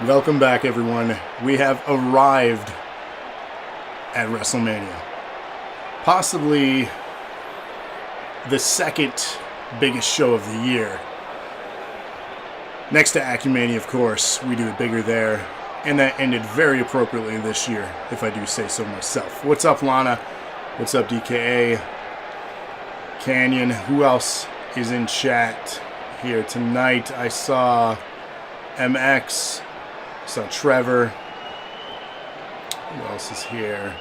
Welcome back, everyone. We have arrived at WrestleMania. Possibly the second biggest show of the year. Next to Acumen, of course, we do it bigger there. And that ended very appropriately this year, if I do say so myself. What's up, Lana? What's up, DKA? Canyon. Who else is in chat here tonight? I saw MX. I saw Trevor. Who else is here?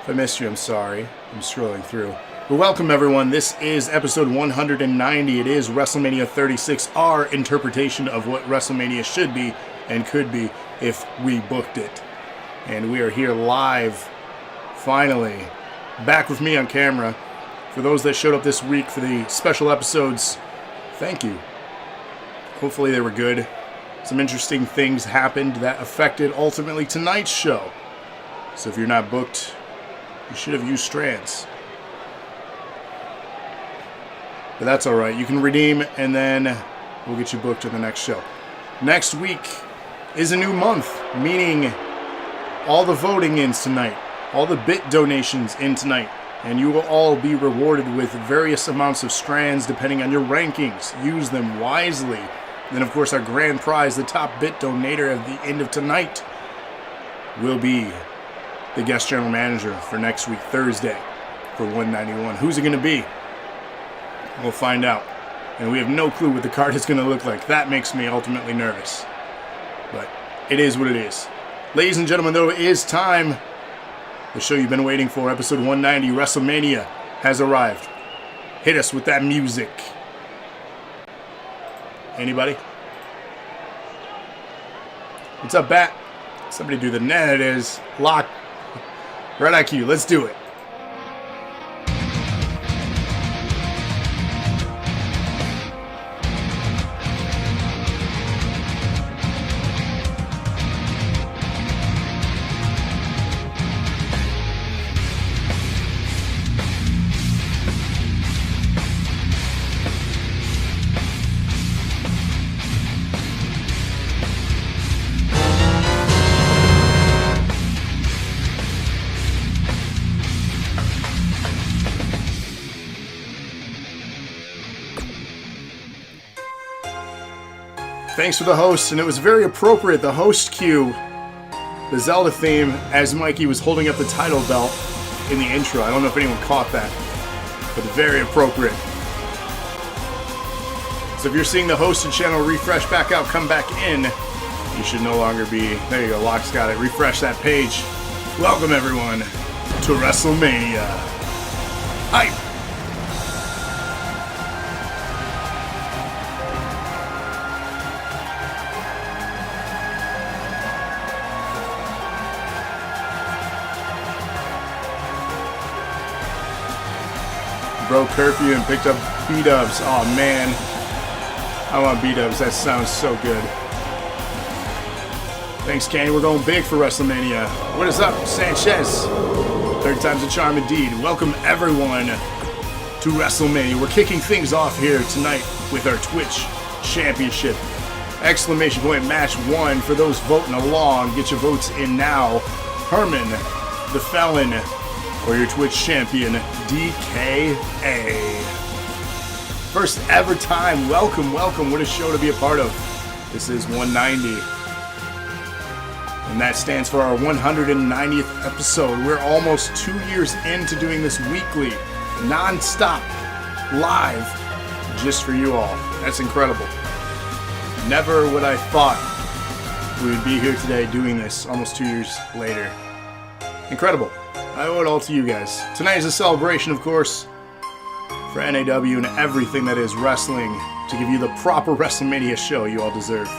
If I missed you, I'm sorry. I'm scrolling through. But welcome, everyone. This is episode 190. It is WrestleMania 36, our interpretation of what WrestleMania should be and could be if we booked it. And we are here live, finally, back with me on camera. For those that showed up this week for the special episodes, thank you. Hopefully they were good. Some interesting things happened that affected ultimately tonight's show. So if you're not booked, you should have used strands. But that's alright. You can redeem and then we'll get you booked to the next show. Next week is a new month, meaning all the voting ends tonight, all the bit donations in tonight, and you will all be rewarded with various amounts of strands depending on your rankings. Use them wisely. And then, of course, our grand prize, the top bit donator at the end of tonight, will be the guest general manager for next week, Thursday, for 191. Who's it going to be? We'll find out. And we have no clue what the card is going to look like. That makes me ultimately nervous. But it is what it is. Ladies and gentlemen, though, it is time. The show you've been waiting for, episode 190, WrestleMania, has arrived. Hit us with that music. Anybody? What's up, Bat? Somebody do the net. It is lock. Red IQ. Let's do it. Thanks for the host, and it was very appropriate, the host cue, the Zelda theme, as Mikey was holding up the title belt in the intro. I don't know if anyone caught that, but very appropriate. So if you're seeing the hosted channel refresh back out, come back in, you should no longer be... There you go, Locke's got it. Refresh that page. Welcome, everyone, to WrestleMania. Hype! Broke curfew and picked up B-dubs. Oh man, I want B-dubs. That sounds so good. Thanks, Kenny. We're going big for WrestleMania. What is up, Sanchez? Third time's a charm indeed. Welcome everyone to WrestleMania. We're kicking things off here tonight with our Twitch Championship. Exclamation point match 1 for those voting along. Get your votes in now. Herman, the Felon, or your Twitch champion, DKA. First ever time. Welcome, welcome. What a show to be a part of. This is 190. And that stands for our 190th episode. We're almost 2 years into doing this weekly, non-stop, live, just for you all. That's incredible. Never would I thought we would be here today doing this almost 2 years later. Incredible. I owe it all to you guys. Tonight is a celebration, of course, for NAW and everything that is wrestling, to give you the proper WrestleMania show you all deserve.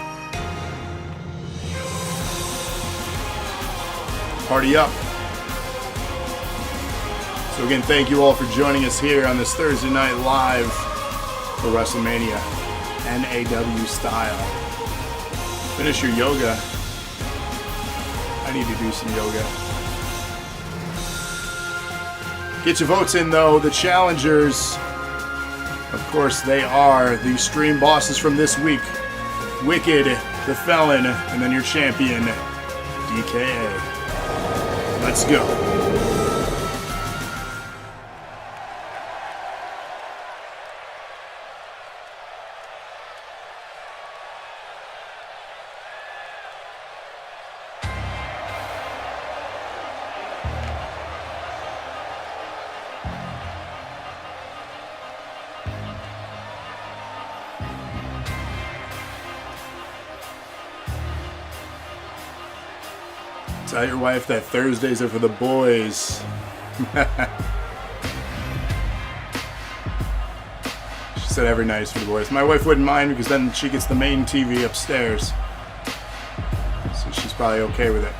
Party up. So again, thank you all for joining us here on this Thursday night live for WrestleMania, NAW style. Finish your yoga. I need to do some yoga. Get your votes in, though. The challengers, of course, they are the stream bosses from this week. Wicked, the Felon, and then your champion, DKA. Let's go. Tell your wife that Thursdays are for the boys. She said every night is for the boys. My wife wouldn't mind because then she gets the main TV upstairs. So she's probably okay with it.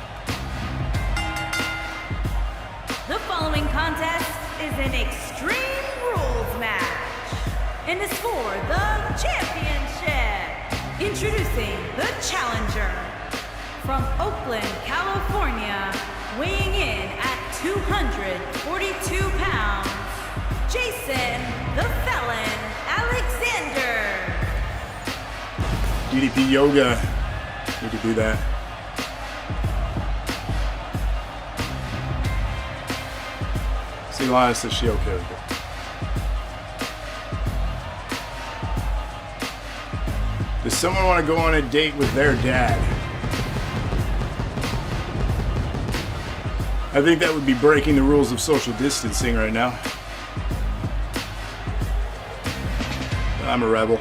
The following contest is an Extreme Rules match and is for the championship. Introducing the challenger. From Oakland, California, weighing in at 242 pounds, Jason the Felon Alexander. DDP Yoga. Need to do that. See, Lana says she okay with it. Does someone want to go on a date with their dad? I think that would be breaking the rules of social distancing right now. I'm a rebel.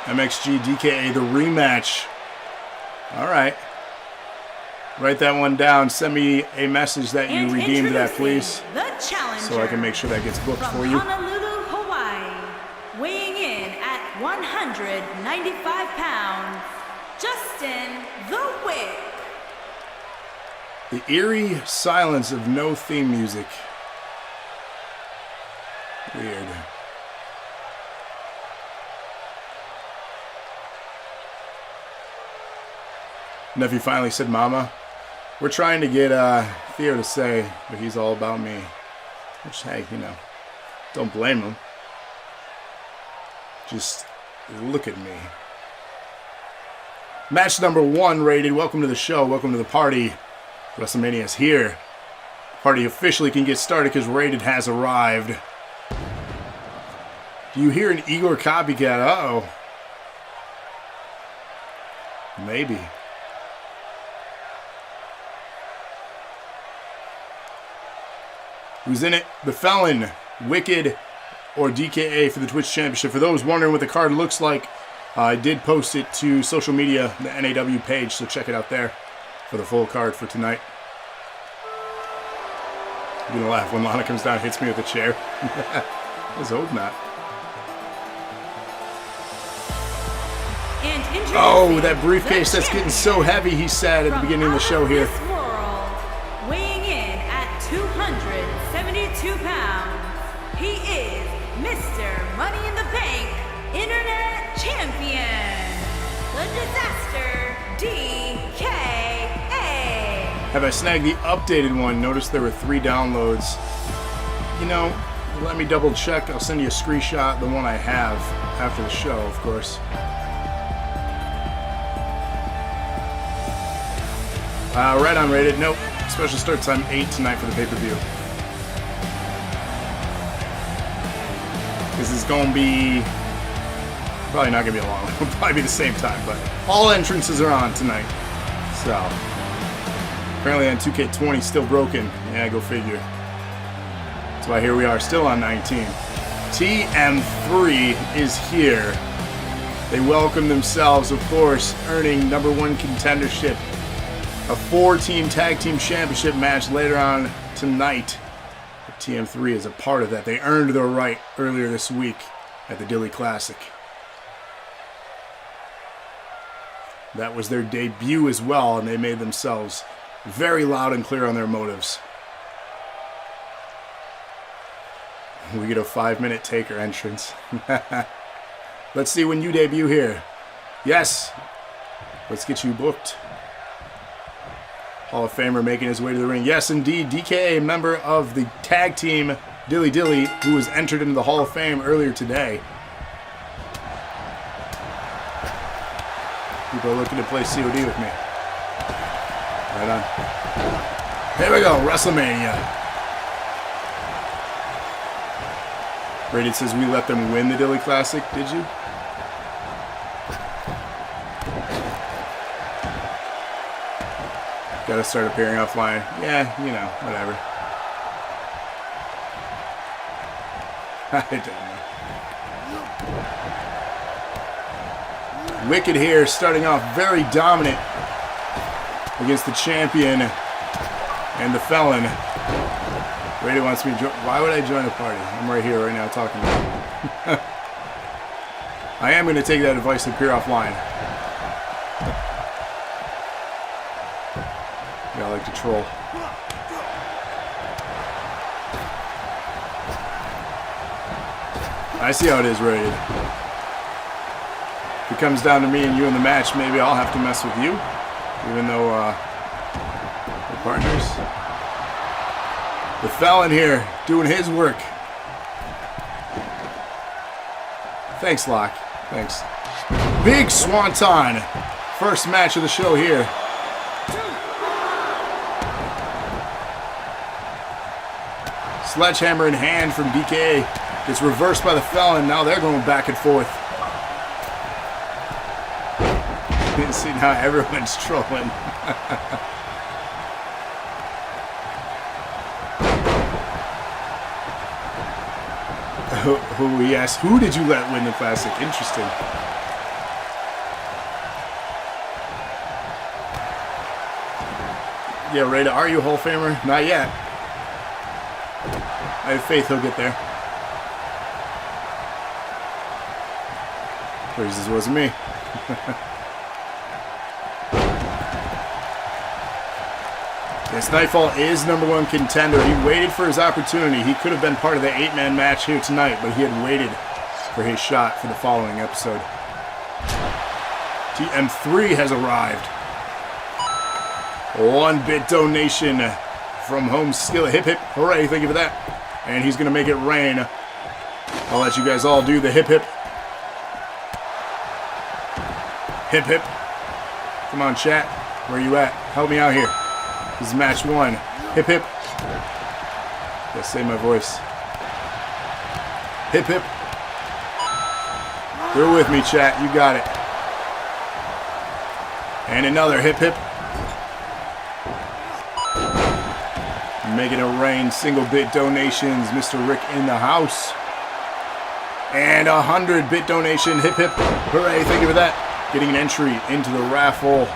MXG DKA, the rematch. All right. Write that one down. Send me a message that you redeemed that, please. So I can make sure that gets booked for you. Honolulu, Hawaii, weighing in at 195 pounds, Justin the Wick. The eerie silence of no theme music. Weird. Nephew finally said, Mama. We're trying to get Theo to say that he's all about me. Which, hey, you know, don't blame him. Just look at me. Match number 1 rated. Welcome to the show. Welcome to the party. WrestleMania is here. The party officially can get started because Rated has arrived. Do you hear an Igor copycat? Uh-oh. Maybe. Who's in it? The Felon, Wicked, or DKA for the Twitch Championship. For those wondering what the card looks like, I did post it to social media, the NAW page, so check it out there for the full card for tonight. I'm gonna laugh when Lana comes down and hits me with a chair. Let's hope not. Oh, that briefcase that's getting so heavy, he said at the beginning of the show here. Weighing in at 272 pounds, he is Mr. Money in the Bank Internet Champion, the Disaster DKA. Have I snagged the updated one? Notice there were 3 downloads. You know, let me double check. I'll send you a screenshot, the one I have after the show, of course. Right on Rated. Nope. Special start time 8 tonight for the pay-per-view. This is going to be probably not going to be a long one. It'll probably be the same time, but all entrances are on tonight. So, apparently on 2K20 still broken. Yeah, go figure. That's why here we are, still on 19. TM3 is here. They welcome themselves, of course, earning #1 contendership. A 4-team tag team championship match later on tonight. TM3 is a part of that. They earned their right earlier this week at the Dilly Classic. That was their debut as well, and they made themselves very loud and clear on their motives. We get a 5-minute Taker entrance. Let's see when you debut here. Yes. Let's get you booked. Hall of Famer making his way to the ring. Yes, indeed. DKA, member of the tag team Dilly Dilly, who was entered into the Hall of Fame earlier today. People are looking to play COD with me. Right on. Here we go, WrestleMania. Rated says we let them win the Dilly Classic. Did you? Gotta start appearing offline. Yeah, you know, whatever. I don't know. Wicked here, starting off very dominant against the champion and the felon. Rated wants me to join. Why would I join a party? I'm right here, right now, talking to you. I am going to take that advice to appear offline. Yeah, I like to troll. I see how it is, Rated. If it comes down to me and you in the match, maybe I'll have to mess with you, even though we're partners. The felon here doing his work. Thanks, Locke. Thanks. Big Swanton. First match of the show here. Sledgehammer in hand from DK. Gets reversed by the felon. Now they're going back and forth. You see now everyone's trolling. He asked, who did you let win the Classic? Interesting. Yeah, Rada, are you a Hall of Famer? Not yet. I have faith he'll get there. Praises wasn't me. Yes, Nightfall is #1 contender. He waited for his opportunity. He could have been part of the 8-man match here tonight, but he had waited for his shot for the following episode. TM3 has arrived. 1-bit donation from Home Skill. Hip hip, hooray, thank you for that. And he's going to make it rain. I'll let you guys all do the hip hip. Hip hip. Come on, chat. Where you at? Help me out here. This is match 1. Hip hip. Gotta save my voice. Hip hip. They're with me, chat. You got it. And another hip hip. Making it rain. Single bit donations. Mr. Rick in the house. And 100-bit donation. Hip hip. Hooray. Thank you for that. Getting an entry into the raffle.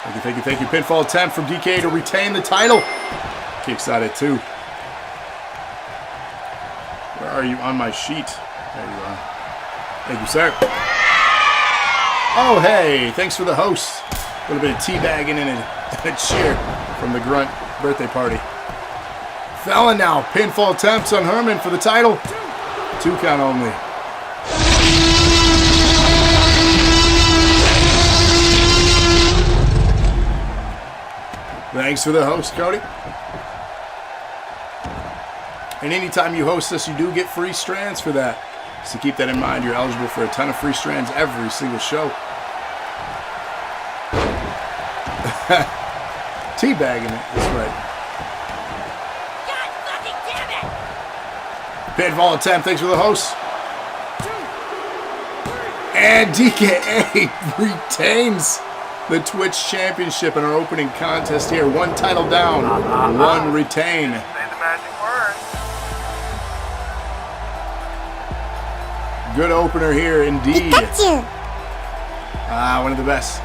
Thank you, thank you, thank you. Pinfall attempt from DK to retain the title. Kicks out at 2. Where are you on my sheet? There you are. Thank you, sir. Oh, hey. Thanks for the host. A little bit of teabagging and a cheer from the Grunt birthday party. Felon now. Pinfall attempts on Herman for the title. 2 count only. Thanks for the host, Cody. And anytime you host us, you do get free strands for that. So keep that in mind. You're eligible for a ton of free strands every single show. Teabagging it, that's right. God fucking damn it! Pinfall attempt, thanks for the host. And DKA retains the Twitch Championship in our opening contest here. 1 title down, 1 retain. Say the magic word. Good opener here indeed. Pikachu. One of the best.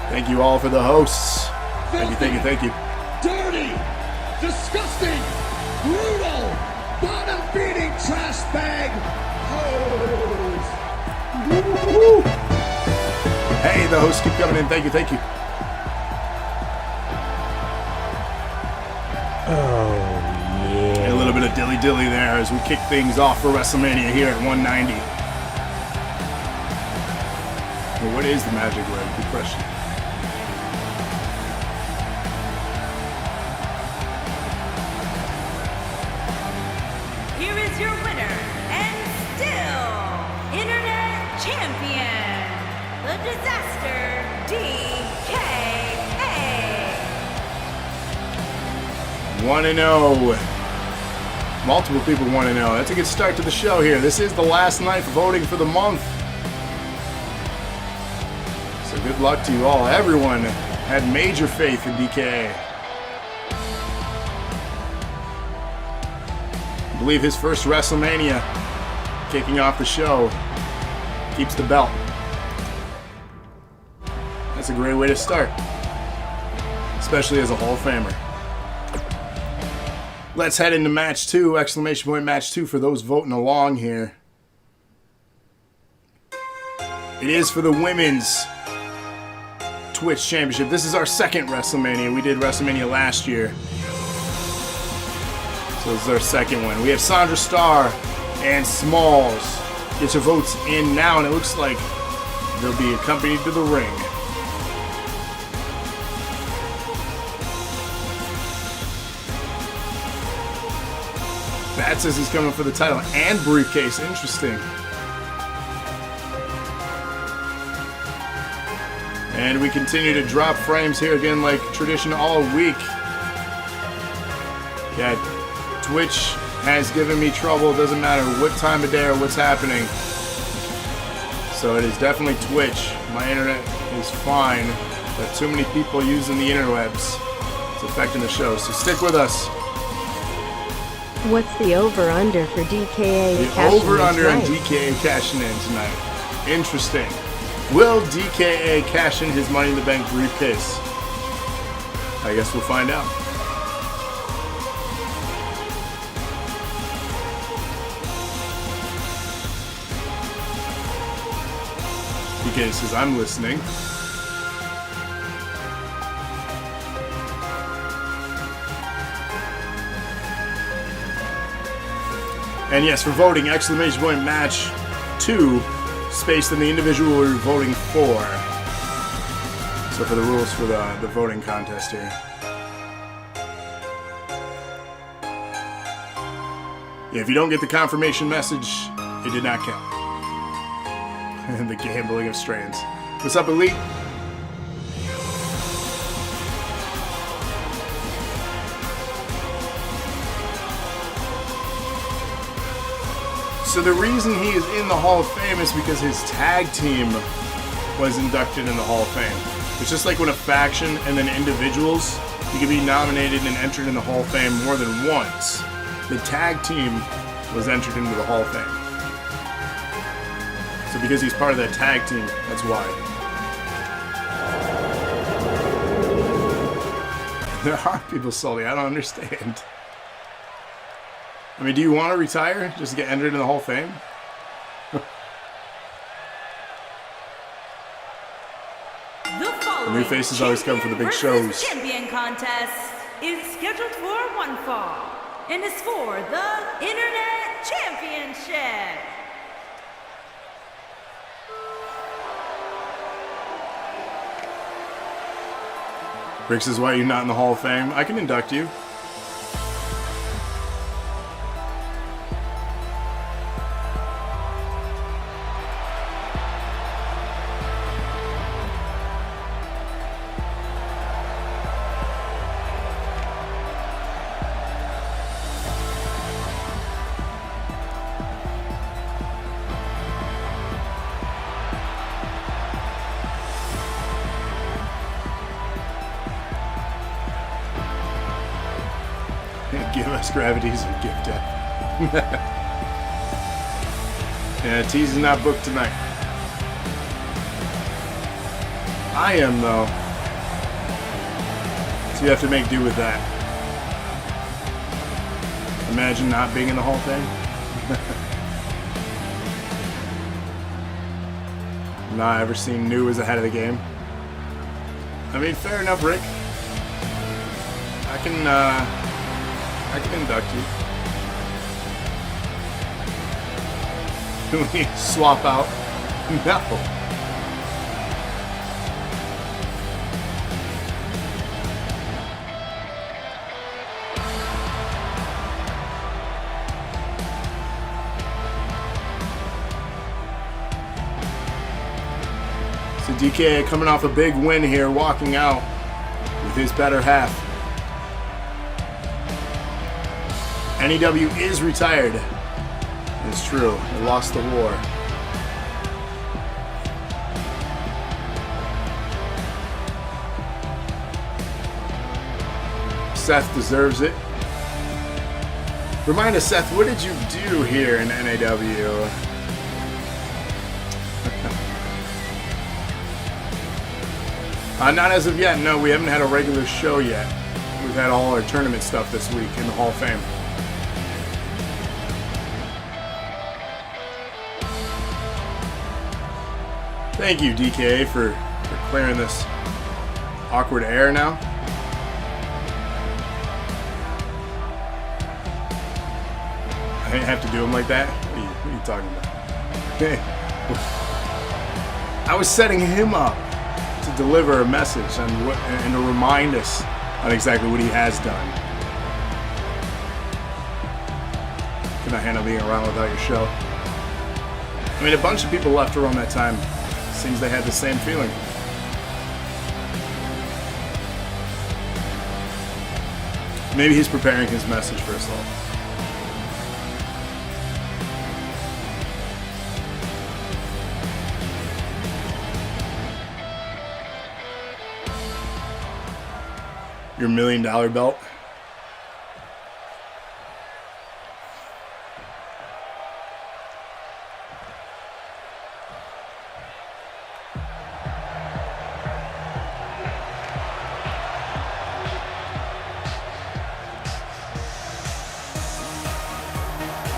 Thank you all for the hosts. Thank you, thank you, thank you. Dirty, disgusting, brutal, bottom-feeding trash bag hoes. Woo. Hey, the hosts keep coming in. Thank you, thank you. And a little bit of Dilly dilly there as we kick things off for WrestleMania here at 190. Well, what is the magic word? Good question. Here is your winner and still Internet Champion, the Disaster DKA. 1-0. Multiple people 1-0. That's a good start to the show here. This is the last night for voting for the month. So good luck to you all. Everyone had major faith in DKA. I believe his first WrestleMania, kicking off the show, keeps the belt. That's a great way to start, especially as a Hall of Famer. Let's head into match 2, exclamation point match 2 for those voting along here. It is for the Women's Twitch Championship. This is our second WrestleMania. We did WrestleMania last year. So this is our second one. We have Sandra Starr and Smalls. Get your votes in now, and it looks like they'll be accompanied to the ring. That says he's coming for the title and briefcase. Interesting. And we continue to drop frames here again like tradition all week. Yeah, Twitch has given me trouble. It doesn't matter what time of day or what's happening. So it is definitely Twitch. My internet is fine, but too many people using the interwebs. It's affecting the show. So stick with us. What's the over-under for DKA The cashing in over-under on tonight? DKA cashing in tonight. Interesting. Will DKA cash in his Money in the Bank briefcase? I guess we'll find out. DKA says, I'm listening. And yes, for voting, exclamation point match 2, spaced in the individual we're voting for. So for the rules for the voting contest here. Yeah, if you don't get the confirmation message, it did not count. And the gambling of strands. What's up, Elite? So the reason he is in the Hall of Fame is because his tag team was inducted in the Hall of Fame. It's just like when a faction and then individuals, you can be nominated and entered in the Hall of Fame more than once. The tag team was entered into the Hall of Fame. So because he's part of that tag team, that's why. There are people salty. I don't understand. I mean, do you want to retire just to get entered in the Hall of Fame? The new faces always come for the big Champion shows. versus Champion contest is scheduled for one fall and is for the Internet Championship. Rick says, why are you not in the Hall of Fame? I can induct you. Give us gravities or give death. Yeah, T's is not booked tonight. I am, though. So you have to make do with that. Imagine not being in the Hall of Fame. Not ever seen NAW as ahead of the game. I mean, fair enough, Rick. I can induct you. Do we swap out? No. So DK coming off a big win here, walking out with his better half. NAW is retired. It's true. They lost the war. Seth deserves it. Remind us, Seth, what did you do here in NAW? Not as of yet. No, we haven't had a regular show yet. We've had all our tournament stuff this week in the Hall of Fame. Thank you, DKA, for clearing this awkward air now. I didn't have to do them like that. What are you talking about? Okay. I was setting him up to deliver a message and to remind us on exactly what he has done. Cannot handle being around without your show. I mean, a bunch of people left around that time. Seems they had the same feeling. Maybe he's preparing his message for us all. Your $1 million belt.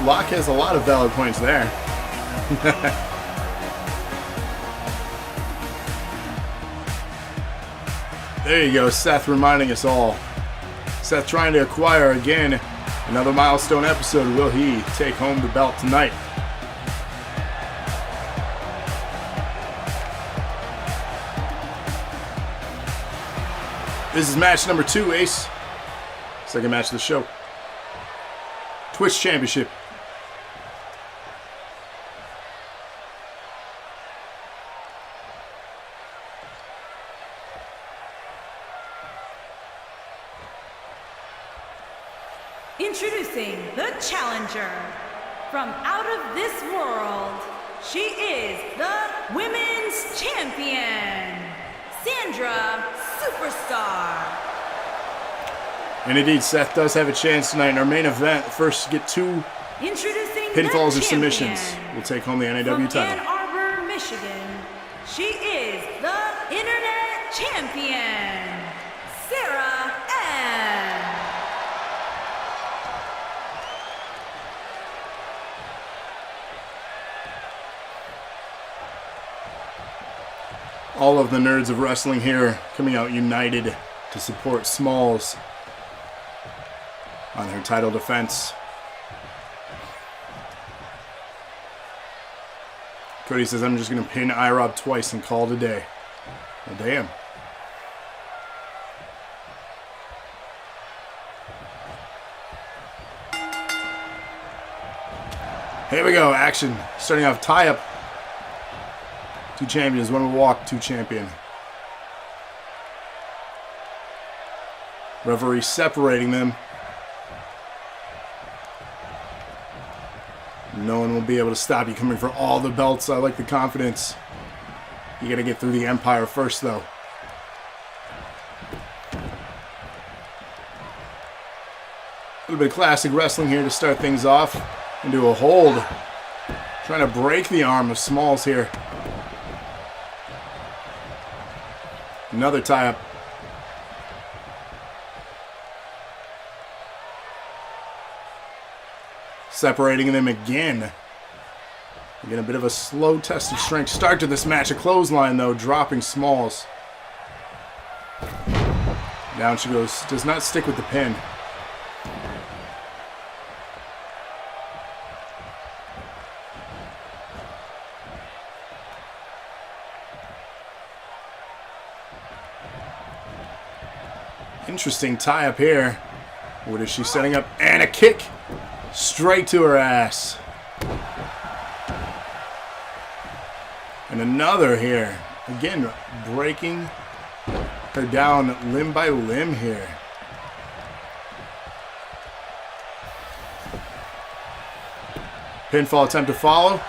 Locke has a lot of valid points there. There you go, Seth reminding us all. Seth trying to acquire again another milestone episode. Will he take home the belt tonight? This is match number 2, Ace. Second match of the show. Twitch Championship. Introducing the challenger from out of this world. She is the women's champion, Sandra Superstar. And indeed, Seth does have a chance tonight in our main event. First, get 2 Introducing pinfalls the or submissions. We'll take home the NAW from title. Ann Arbor, Michigan. She is the Internet Champion, Sarah Ann. All of the nerds of wrestling here coming out united to support Smalls on her title defense. Cody says, I'm just going to pin IROB twice and call it a day. Well, damn. Here we go, action. Starting off, tie-up. 2 champions, 1 will walk, 2 champion. Referee separating them. No one will be able to stop you coming for all the belts. I like the confidence. You got to get through the Empire first, though. A little bit of classic wrestling here to start things off. Into a hold. Trying to break the arm of Smalls here. Another tie-up. Separating them again. Again, a bit of a slow test of strength start to this match. A clothesline, though, dropping Smalls. Down she goes. Does not stick with the pin. Interesting tie up here. What is she setting up? And a kick straight to her ass. And another here. Again, breaking her down limb by limb here. Pinfall attempt to follow.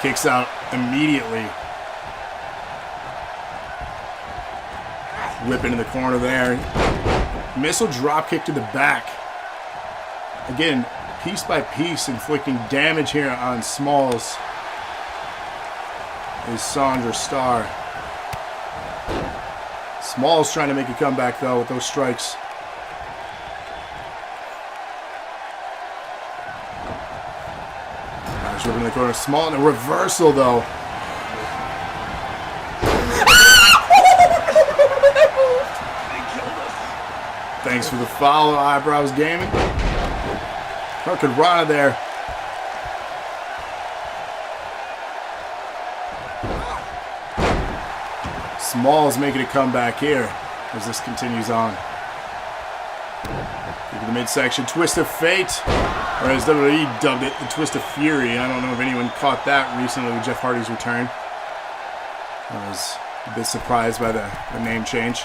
Kicks out immediately. Whip into the corner there. Missile drop kick to the back. Again, piece by piece, inflicting damage here on Smalls. Is Sandra Starr. Smalls trying to make a comeback though with those strikes. Nice whip in the corner. Small in a reversal though. Thanks for the follow, Eyebrows Gaming. Crooked Rana there. Smalls making a comeback here as this continues on. Into the midsection, Twist of Fate, or as WWE dubbed it, the Twist of Fury. I don't know if anyone caught that recently with Jeff Hardy's return. I was a bit surprised by the name change.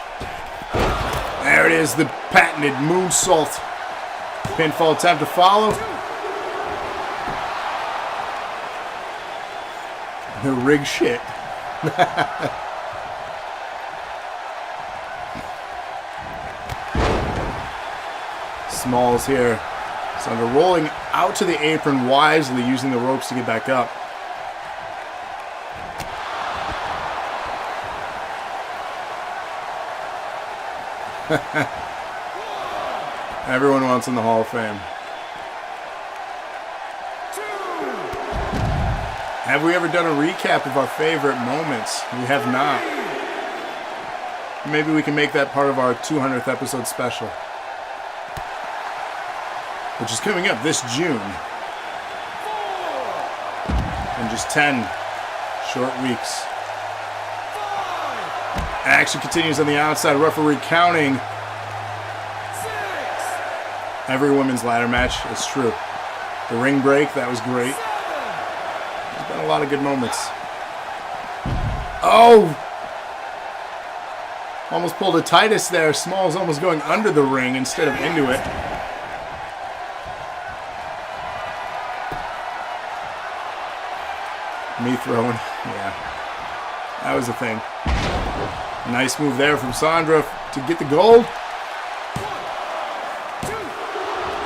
There it is, the patented moonsault. Pinfall attempt to follow. The rig shit. Smalls here. Sandra rolling out to the apron wisely, using the ropes to get back up. Everyone wants in the Hall of Fame. Have we ever done a recap of our favorite moments? We have not. Maybe we can make that part of our 200th episode special, which is coming up this June. In just 10 short weeks. Action continues on the outside. Referee counting. Every women's ladder match is true. The ring break, that was great. There's been a lot of good moments. Oh! Almost pulled a Titus there. Smalls almost going under the ring instead of into it. Me throwing. Yeah. That was a thing. Nice move there from Sandra to get the gold.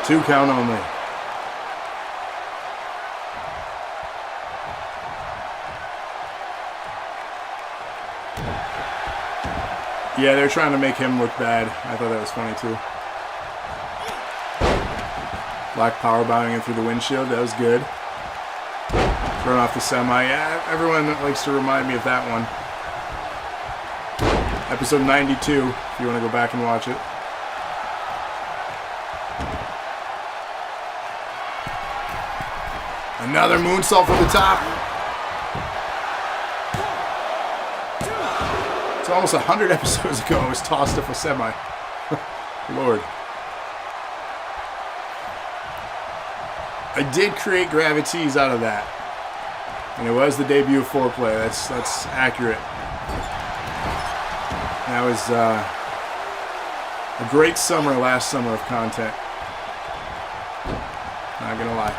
2 count only. Yeah, they're trying to make him look bad. I thought that was funny too. Black power bombing in through the windshield. That was good. Thrown off the semi. Yeah, everyone likes to remind me of that one. Episode 92, if you want to go back and watch it. Another moonsault from the top. It's almost 100 episodes ago I was tossed off a semi. Lord. I did create gravities out of that. And it was the debut of Foreplay. That's accurate. That was a great summer last summer of content. Not gonna lie.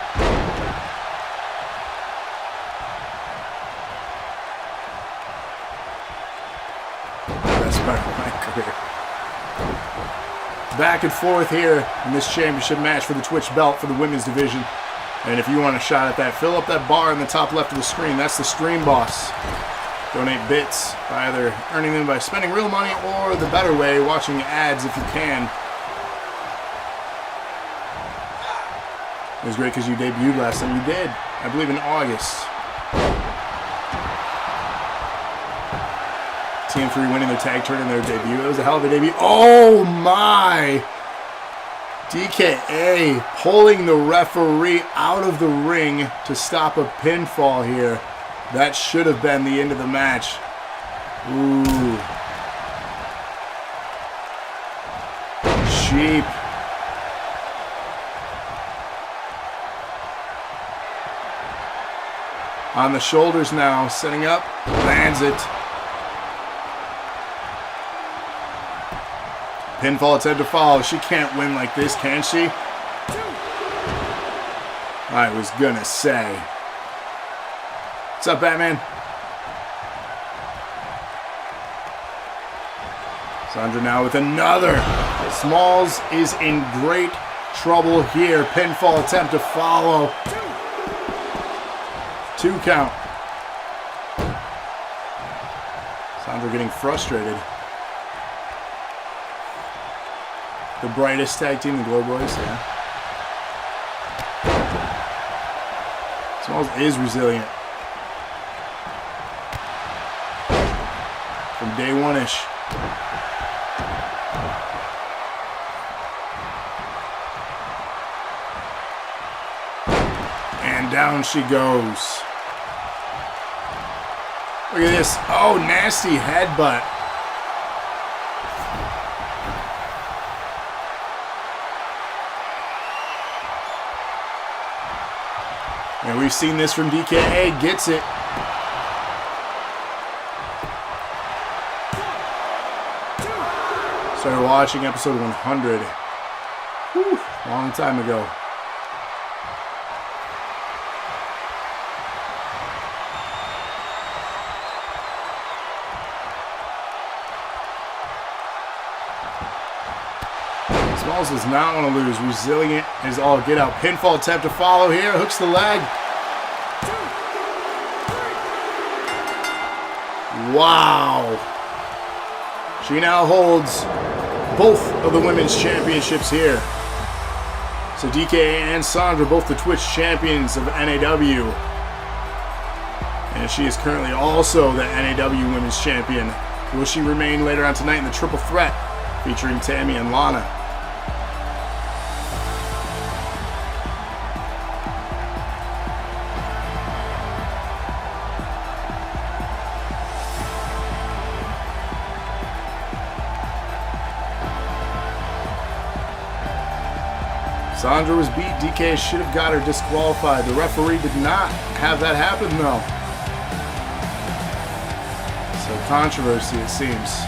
Best part of my career. Back and forth here in this championship match for the Twitch belt for the women's division. And if you want a shot at that, fill up that bar in the top left of the screen. That's the Stream Boss. Donate bits by either earning them by spending real money or the better way, watching ads if you can. It was great because you debuted last time. You did, I believe, in August. TM3 winning their tag turn in their debut. It was a hell of a debut. Oh my! DKA pulling the referee out of the ring to stop a pinfall here. That should have been the end of the match. Ooh. cheap. On the shoulders now, setting up, lands it. Pinfall attempt to follow. She can't win like this, can she? I was gonna say. What's up, Batman? Sandra now with another. Smalls is in great trouble here. Pinfall attempt to follow. 2 count. Sandra getting frustrated. The brightest tag team, the Glow Boys, yeah. Smalls is resilient. From day one-ish. And down she goes. Look at this. Oh, nasty headbutt. And we've seen this from DKA. Gets it. Started watching episode 100. Whew, long time ago. Smalls does not want to lose. Resilient is all get out. Pinfall attempt to follow here. Hooks the leg. Wow. She now holds both of the women's championships here. So DKA and Sandra, both the Twitch champions of NAW. And she is currently also the NAW women's champion. Will she remain later on tonight in the triple threat featuring Tammy and Lana? Sandra was beat. DK should have got her disqualified. The referee did not have that happen, though. So controversy, it seems.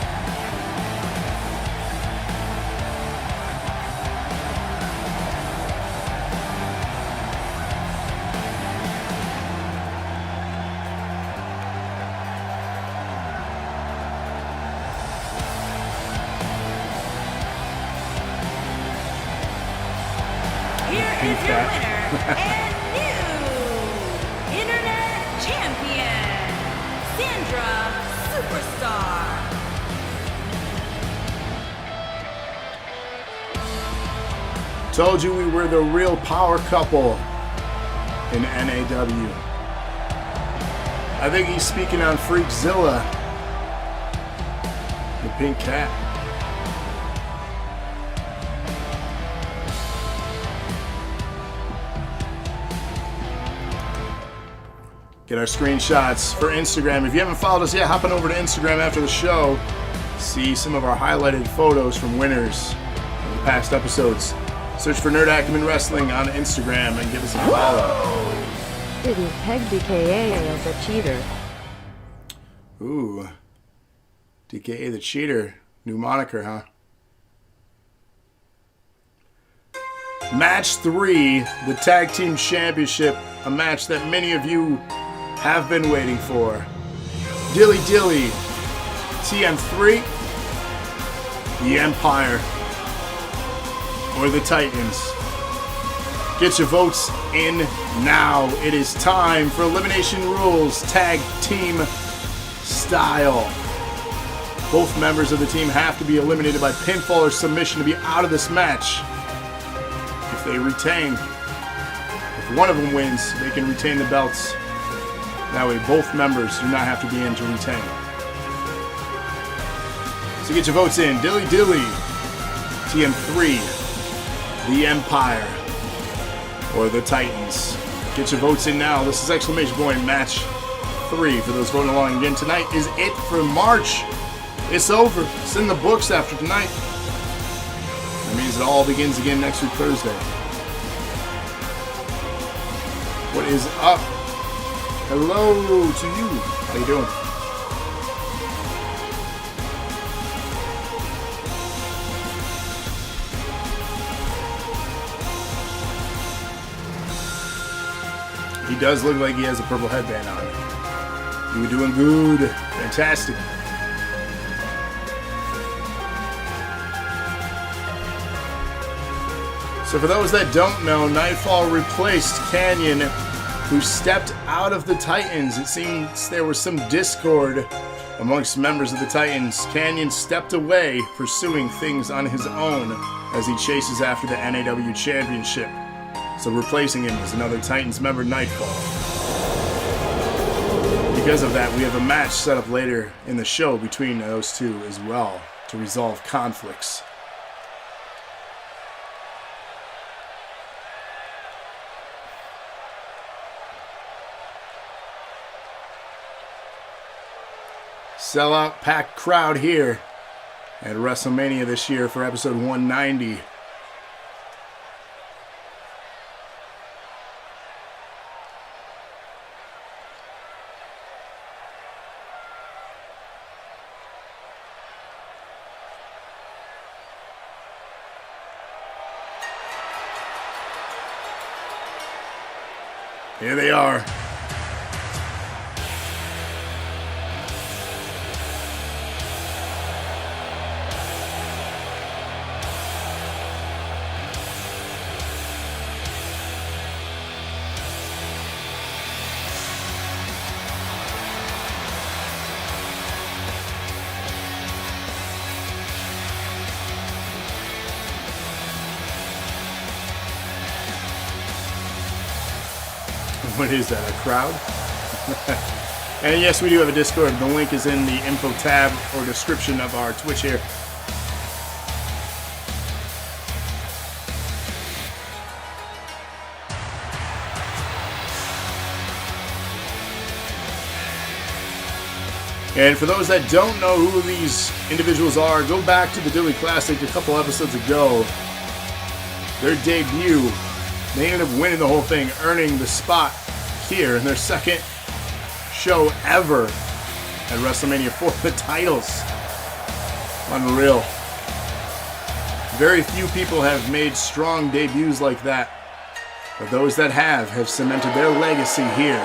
Here is your winner and new Internet Champion, Sandra Superstar. Told you we were the real power couple in NAW. I think he's speaking on Freakzilla, the pink cat. Get our screenshots for Instagram. If you haven't followed us yet, hop on over to Instagram after the show. See some of our highlighted photos from winners of the past episodes. Search for Nerd Acumen Wrestling on Instagram and give us a follow. Didn't peg DKA as a cheater. Ooh. DKA the Cheater. New moniker, huh? Match 3, the Tag Team Championship. A match that many of you have been waiting for. Dilly Dilly, TM3, the Empire, or the Titans. Get your votes in now. It is time for Elimination Rules Tag Team Style. Both members of the team have to be eliminated by pinfall or submission to be out of this match. If they retain, if one of them wins, they can retain the belts. That way both members do not have to be in to retain. So get your votes in. Dilly Dilly, TM3, the Empire, or the Titans. Get your votes in now. This is Exclamation Point Match 3. For those voting along again, tonight is it for March. It's over. It's in the books after tonight. That means it all begins again next week, Thursday. What is up? Hello to you. How you doing? He does look like he has a purple headband on. You were doing good. Fantastic. So for those that don't know, Nightfall replaced Canyon, who stepped out of the Titans. It seems there was some discord amongst members of the Titans. Canyon stepped away, pursuing things on his own as he chases after the NAW Championship. So replacing him is another Titans member, Nightfall. Because of that, we have a match set up later in the show between those two as well to resolve conflicts. Sellout packed crowd here at WrestleMania this year for episode 190. Here they are. What is that, a crowd? And yes, we do have a Discord. The link is in the info tab or description of our Twitch here. And for those that don't know who these individuals are, go back to the Dewey Classic a couple episodes ago. Their debut, they ended up winning the whole thing, earning the spot here in their second show ever at WrestleMania for the titles. Unreal. Very few people have made strong debuts like that, but those that have cemented their legacy here.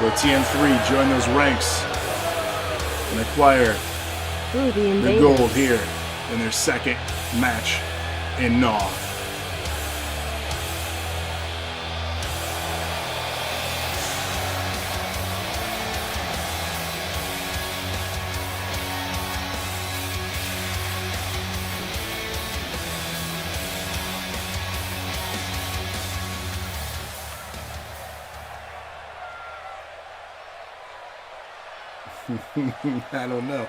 Will TM3 join those ranks and acquire the gold here in their second match in NAW. I don't know.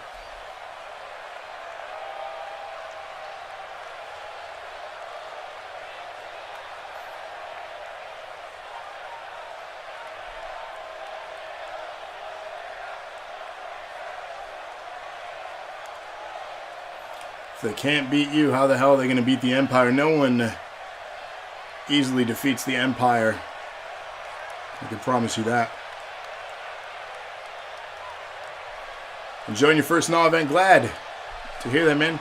If they can't beat you, how the hell are they going to beat the Empire? No one easily defeats the Empire. I can promise you that. Enjoying your first NAW event. Glad to hear that, man.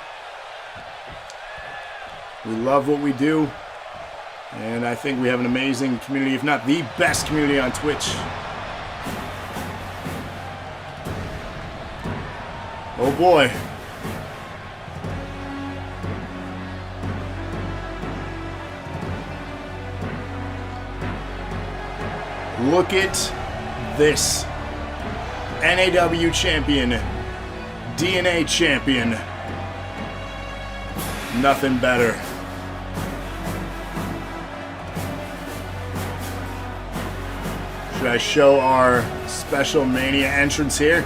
We love what we do. And I think we have an amazing community, if not the best community on Twitch. Oh boy. Look at this. NAW champion, DNA champion. Nothing better. Should I show our special Mania entrance here?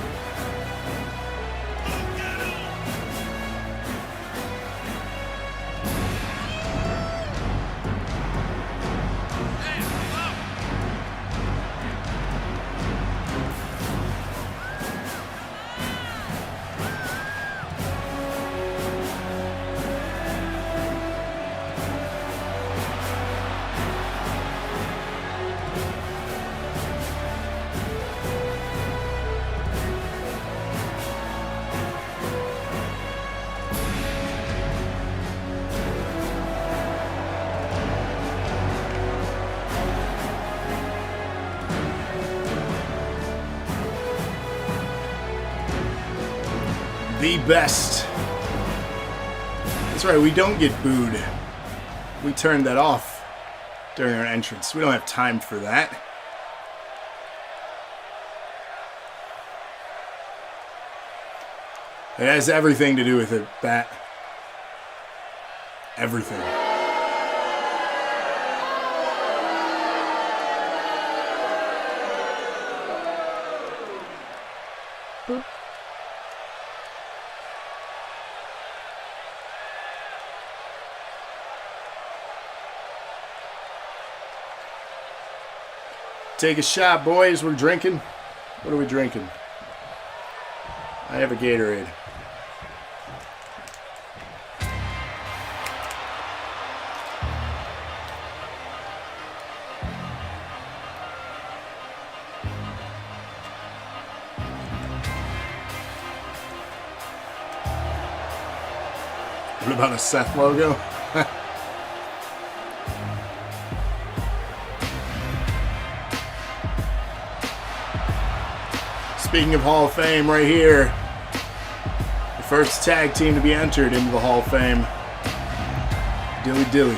The best. That's right, we don't get booed. We turned that off during our entrance. We don't have time for that. It has everything to do with it, Bat. Everything. Boop. Take a shot, boys. We're drinking. What are we drinking? I have a Gatorade. What about a Seth logo? Speaking of Hall of Fame, right here, the first tag team to be entered into the Hall of Fame, Dilly Dilly.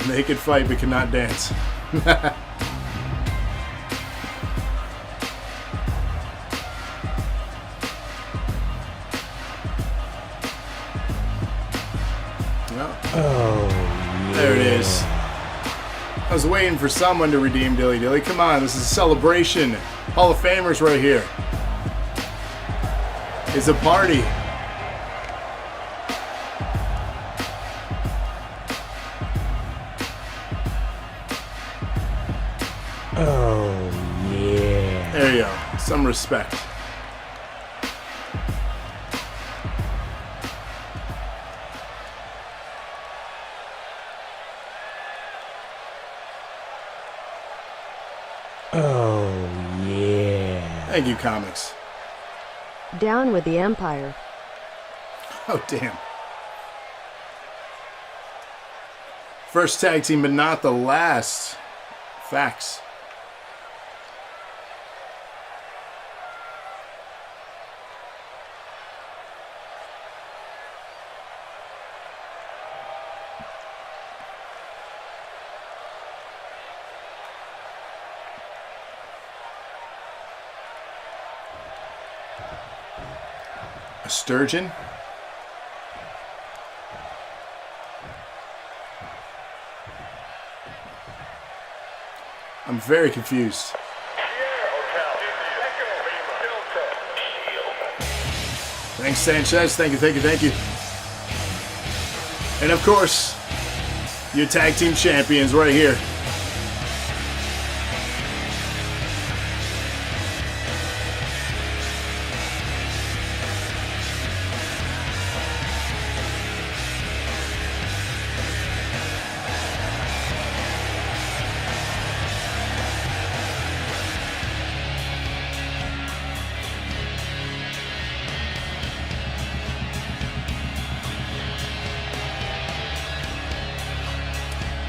They could fight but cannot dance. There it is. I was waiting for someone to redeem Dilly Dilly. Come on, this is a celebration. Hall of Famers right here. It's a party. There you go. Some respect. Thank you, comics. Down with the Empire. Oh, damn. First tag team, but not the last. Facts. A sturgeon? I'm very confused. Thanks, Sanchez. Thank you, thank you, thank you. And of course, your tag team champions right here.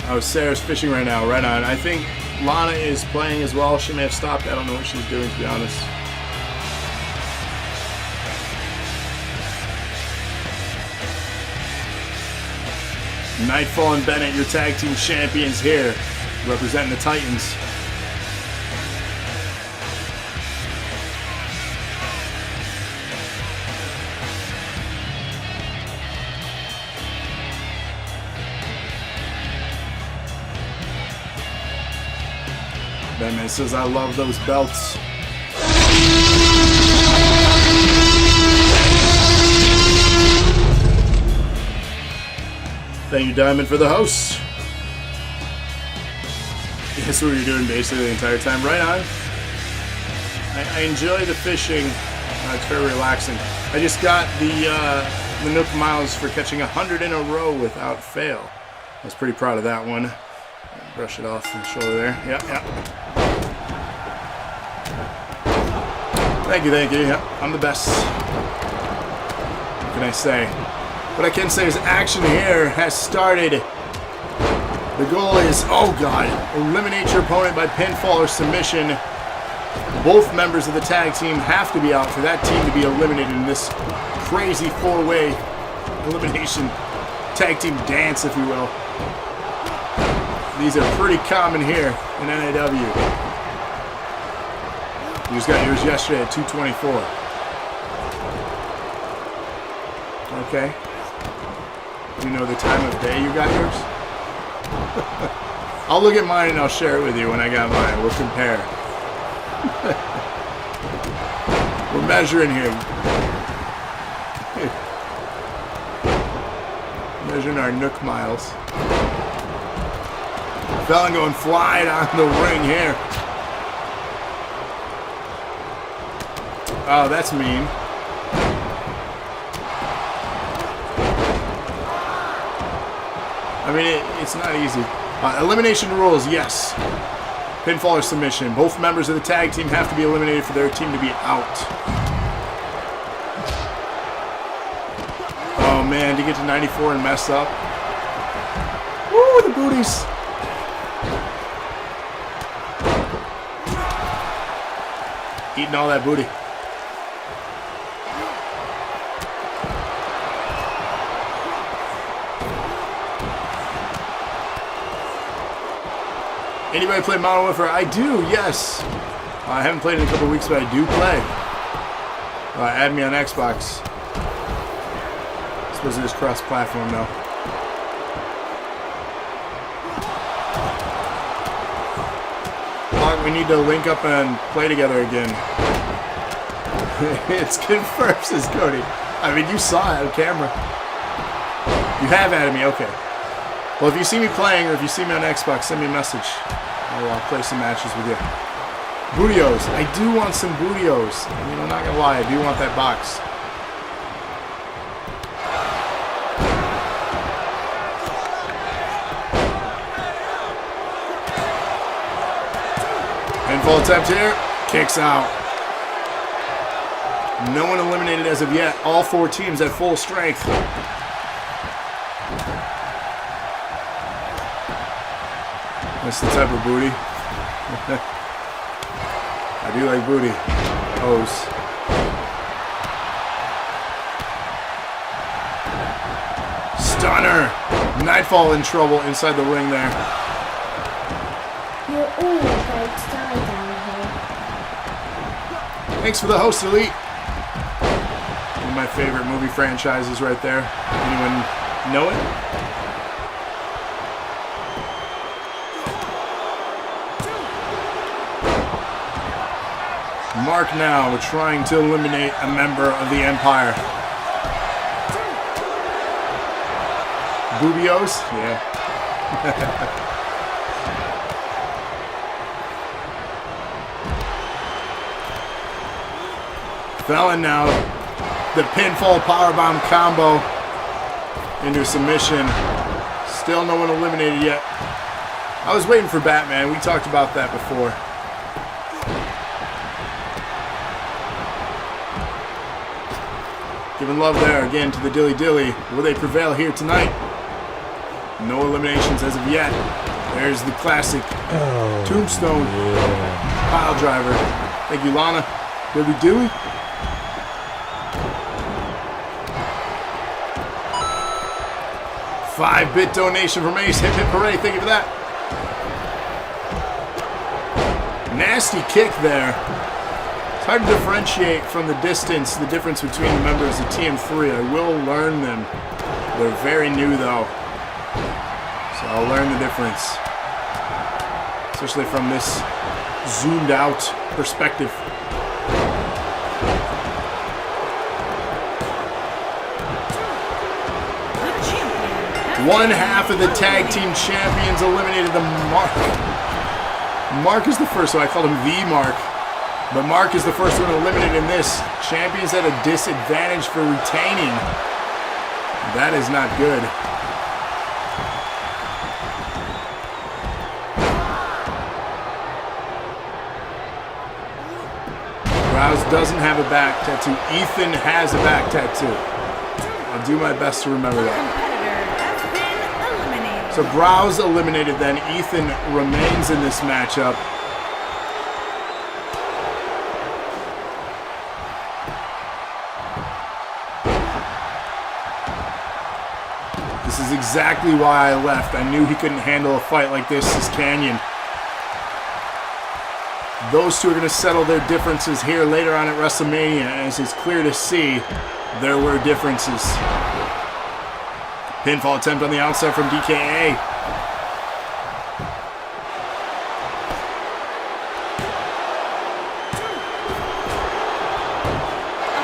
Oh, Sarah's fishing right now. Right on. I think Lana is playing as well. She may have stopped. I don't know what she's doing, to be honest. Nightfall and Bennett, your tag team champions here, representing the Titans. Batman says, I love those belts. Thank you, Diamond, for the host. That's what you're doing basically the entire time. Right on. I enjoy the fishing. It's very relaxing. I just got the the Nook Miles for catching 100 in a row without fail. I was pretty proud of that one. Brush it off the shoulder there. Yeah. Thank you. Yeah, I'm the best. What can I say? What I can say is action here has started. The goal is, oh God, eliminate your opponent by pinfall or submission. Both members of the tag team have to be out for that team to be eliminated in this crazy four-way elimination tag team dance, if you will. These are pretty common here in NAW. You just got yours yesterday at 224. Okay. You know the time of day you got yours? I'll look at mine and I'll share it with you when I got mine. We'll compare. We're measuring here. Measuring our Nook Miles. Fallon going flying on the ring here. Oh, that's mean. I mean, it's not easy. Elimination rules, yes. Pinfall or submission. Both members of the tag team have to be eliminated for their team to be out. Oh man, to get to 94 and mess up. Woo, the booties. Eating all that booty. Anybody play Modern Warfare? I do, yes. I haven't played in a couple weeks, but I do play. Add me on Xbox. I suppose it is cross-platform now. We need to link up and play together again. It's confirmed, says Cody. I mean, you saw it on camera. You have added me, okay. Well, if you see me playing or if you see me on Xbox, send me a message. I'll play some matches with you. Bootios. I do want some Bootios. I mean, I'm not going to lie. I do want that box. Pinfall attempt here. Kicks out. No one eliminated as of yet. All four teams at full strength. That's the type of booty. I do like booty. Pose. Stunner. Nightfall in trouble inside the ring there. You're all about to die down here. Thanks for the host, Elite. One of my favorite movie franchises right there. Anyone know it? Mark now, we're trying to eliminate a member of the Empire. Boobios? Yeah. Fallon now, the pinfall powerbomb combo into submission. Still no one eliminated yet. I was waiting for Batman. We talked about that before. Giving love there again to the Dilly Dilly. Will they prevail here tonight? No eliminations as of yet. There's the classic Tombstone pile driver. Thank you, Lana. Dilly Dilly. $5-bit donation from Ace. Hip hip hooray. Thank you for that. Nasty kick there. It's hard to differentiate from the distance the difference between the members of TM3. I will learn them. They're very new though. So I'll learn the difference. Especially from this zoomed out perspective. One half of the tag team champions eliminated the Mark. Mark is the first, so I called him the Mark. But Mark is the first one eliminated in this. Champions at a disadvantage for retaining. That is not good. Rouse doesn't have a back tattoo. Ethan has a back tattoo. I'll do my best to remember that. Competitor has been eliminated. So Browse eliminated then. Ethan remains in this matchup. This is exactly why I left. I knew he couldn't handle a fight like this as Canyon. Those two are going to settle their differences here later on at WrestleMania, as it's clear to see there were differences. Pinfall attempt on the outside from DKA. A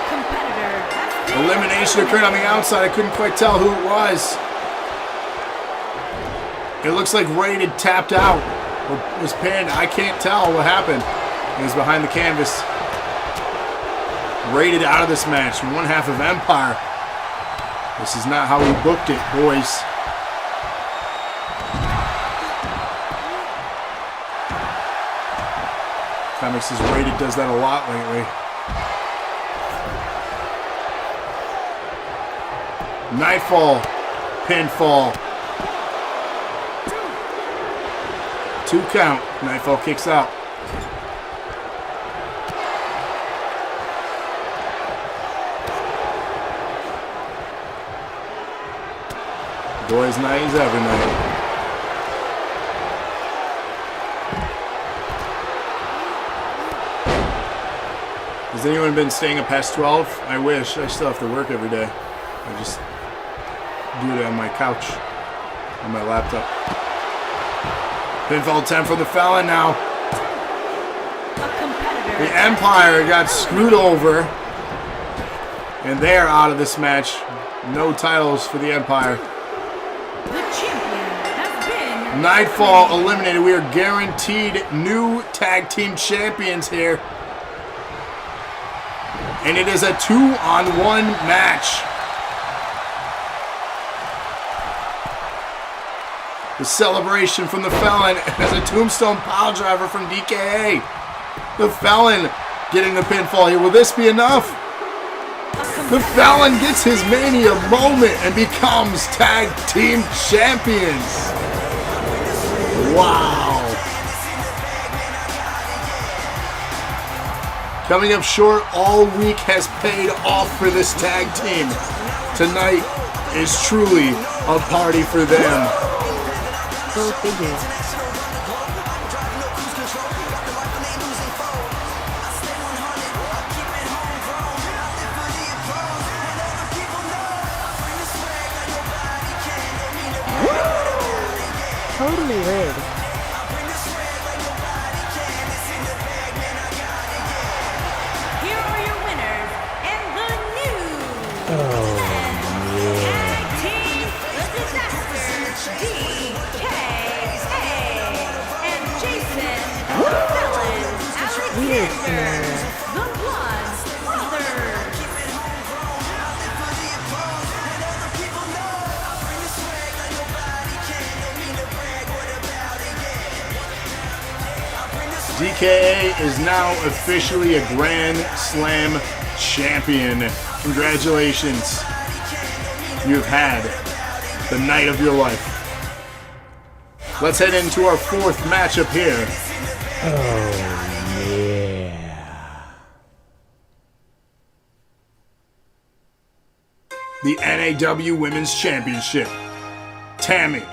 competitor has been Elimination occurred on the outside. I couldn't quite tell who it was. It looks like Raid had tapped out or was pinned. I can't tell what happened. He was behind the canvas. Raided out of this match. One half of Empire. This is not how we booked it, boys. Comics says Raided does that a lot lately. Nightfall. Pinfall. 2 count. Nightfall kicks out. Boys' night is every night. Has anyone been staying up past 12? I wish. I still have to work every day. I just do it on my couch, on my laptop. Pinfall 10 from the Felon now. a competitor. The Empire got screwed over. And they're out of this match. No titles for the Empire. The champion has been Nightfall eliminated. We are guaranteed new tag team champions here. And it is a 2-on-1 match. The celebration from the Felon as a tombstone pile driver from DKA. The Felon getting the pinfall here. Will this be enough? The Felon gets his Mania moment and becomes tag team champions. Wow. Coming up short all week has paid off for this tag team. Tonight is truly a party for them. Go figure. Totally rigged. Here are your winners and the new tag team, the Disaster, DKA, and Jason, the Felon, Alexander, the Blood Brothers. DKA is now officially a Grand Slam champion. Congratulations. You've had the night of your life. Let's head into our 4th matchup here. Oh, yeah. The NAW Women's Championship. Tammy,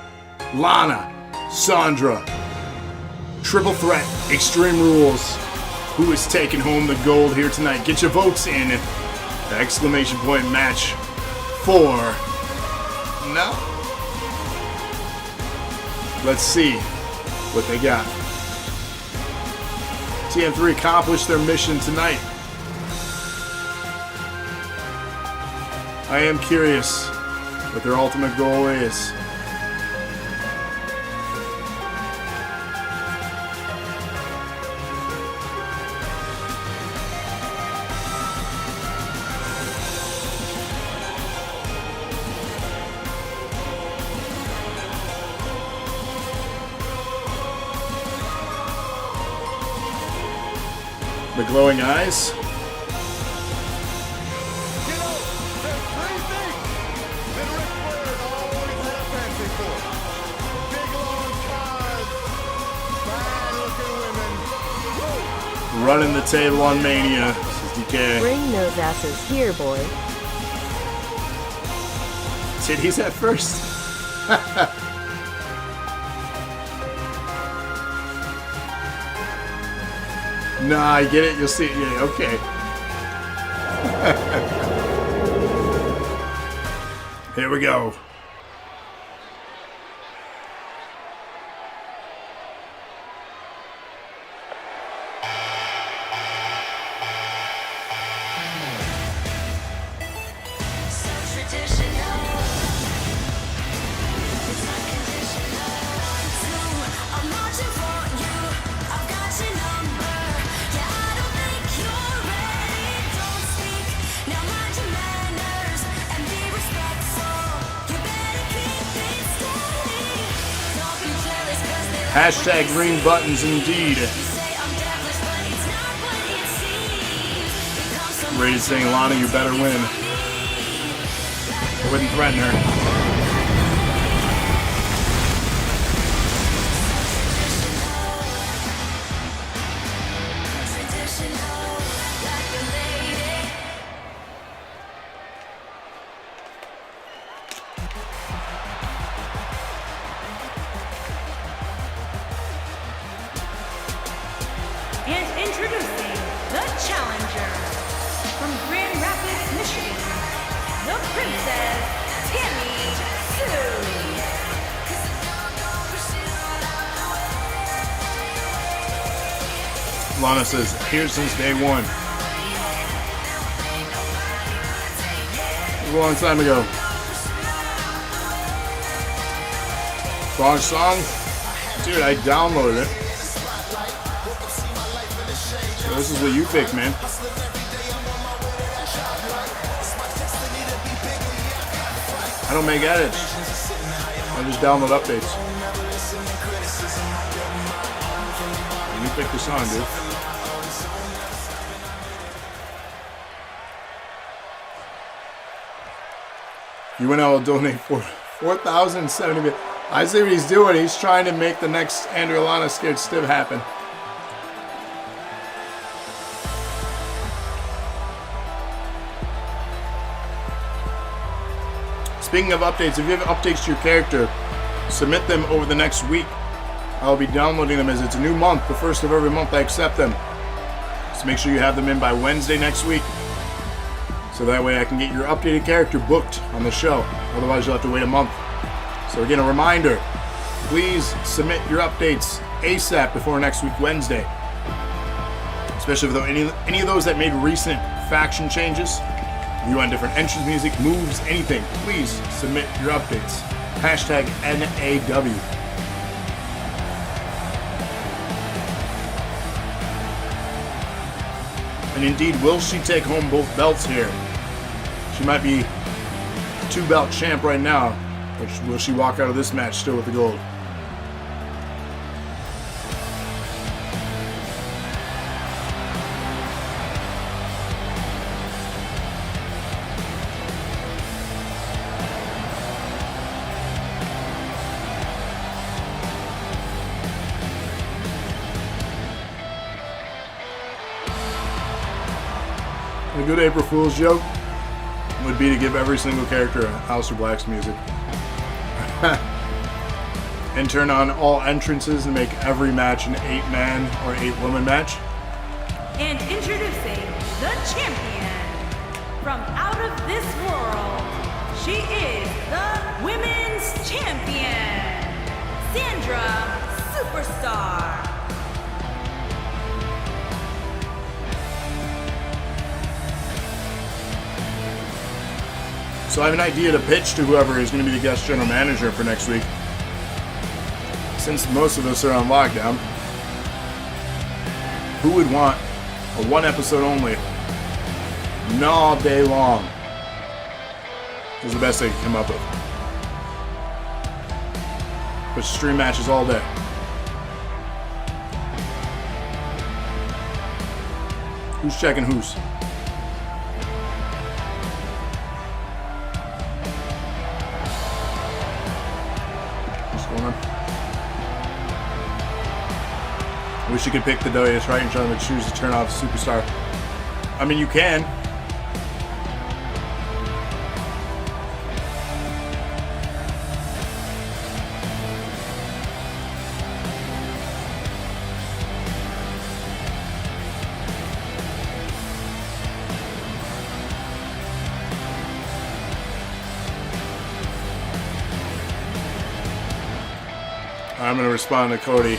Lana, Sandra. Triple Threat, Extreme Rules. Who is taking home the gold here tonight? Get your votes in. The exclamation point match for... No. Let's see what they got. TM3 accomplished their mission tonight. I am curious what their ultimate goal is. The glowing eyes. You know, there's three things that Ric Flair always had a fancy for. Big long cars, fine-looking women. Running the table on Mania. This is DK. Bring those asses here, boy. Titties at first. Nah, I get it. You'll see it. Yeah, okay. Here we go. Hashtag green buttons indeed. Rated saying, Lana, you better win. I wouldn't threaten her. And introducing the challenger from Grand Rapids, Michigan, the Princess Tammy Sue. Lana says, here since day one. It was a long time ago. Wrong song? Dude, I downloaded it. So this is what you picked, man. I don't make edits. I just download updates. You pick the song, dude. You and I will donate for 4,070. I see what he's doing. He's trying to make the next Andrew Lana Scared Stiff happen. Speaking of updates, if you have updates to your character, submit them over the next week. I'll be downloading them as it's a new month. The first of every month I accept them. So make sure you have them in by Wednesday next week. So that way I can get your updated character booked on the show. Otherwise you'll have to wait a month. So again, a reminder, please submit your updates ASAP before next week, Wednesday. Especially for any of those that made recent faction changes. If you want different entrance music, moves, anything, please submit your updates. Hashtag NAW. And indeed, will she take home both belts here? She might be 2-belt champ right now, but will she walk out of this match still with the gold? A good April Fool's joke would be to give every single character Aleister Black's music. And turn on all entrances and make every match an 8-man or 8-woman match. And introducing the champion from out of this world. She is the women's champion, Sandra Superstar. So I have an idea to pitch to whoever is going to be the guest general manager for next week. Since most of us are on lockdown, who would want a 1-episode only, NAW day long? Is the best they could come up with. But stream matches all day. Who's checking who's? What's going on? Wish you could pick the W. It's right in front of choose to turn off Superstar. I mean, you can. I'm going to respond to Cody.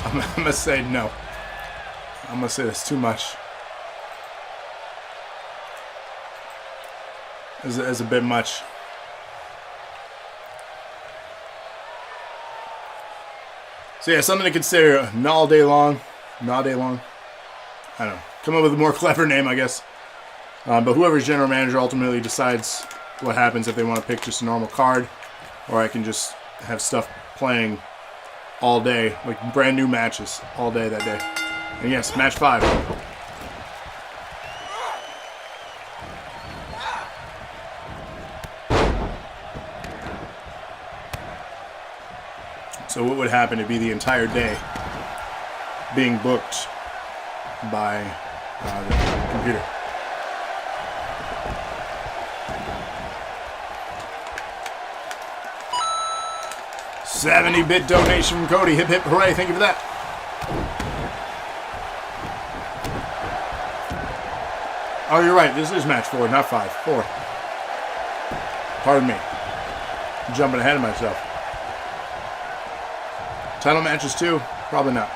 I'm going to say no. I'm going to say that's too much. It's a bit much. So yeah, something to consider. Not all day long. Not all day long. I don't know. Come up with a more clever name, I guess. But whoever's general manager ultimately decides what happens if they want to pick just a normal card. Or I can just have stuff playing all day, like brand new matches all day that day. And yes, match 5. So what would happen to be the entire day being booked by the computer? $70-bit donation from Cody. Hip hip hooray. Thank you for that. Oh, you're right. This is match 4, not 5. 4. Pardon me. I'm jumping ahead of myself. Title matches too? Probably not.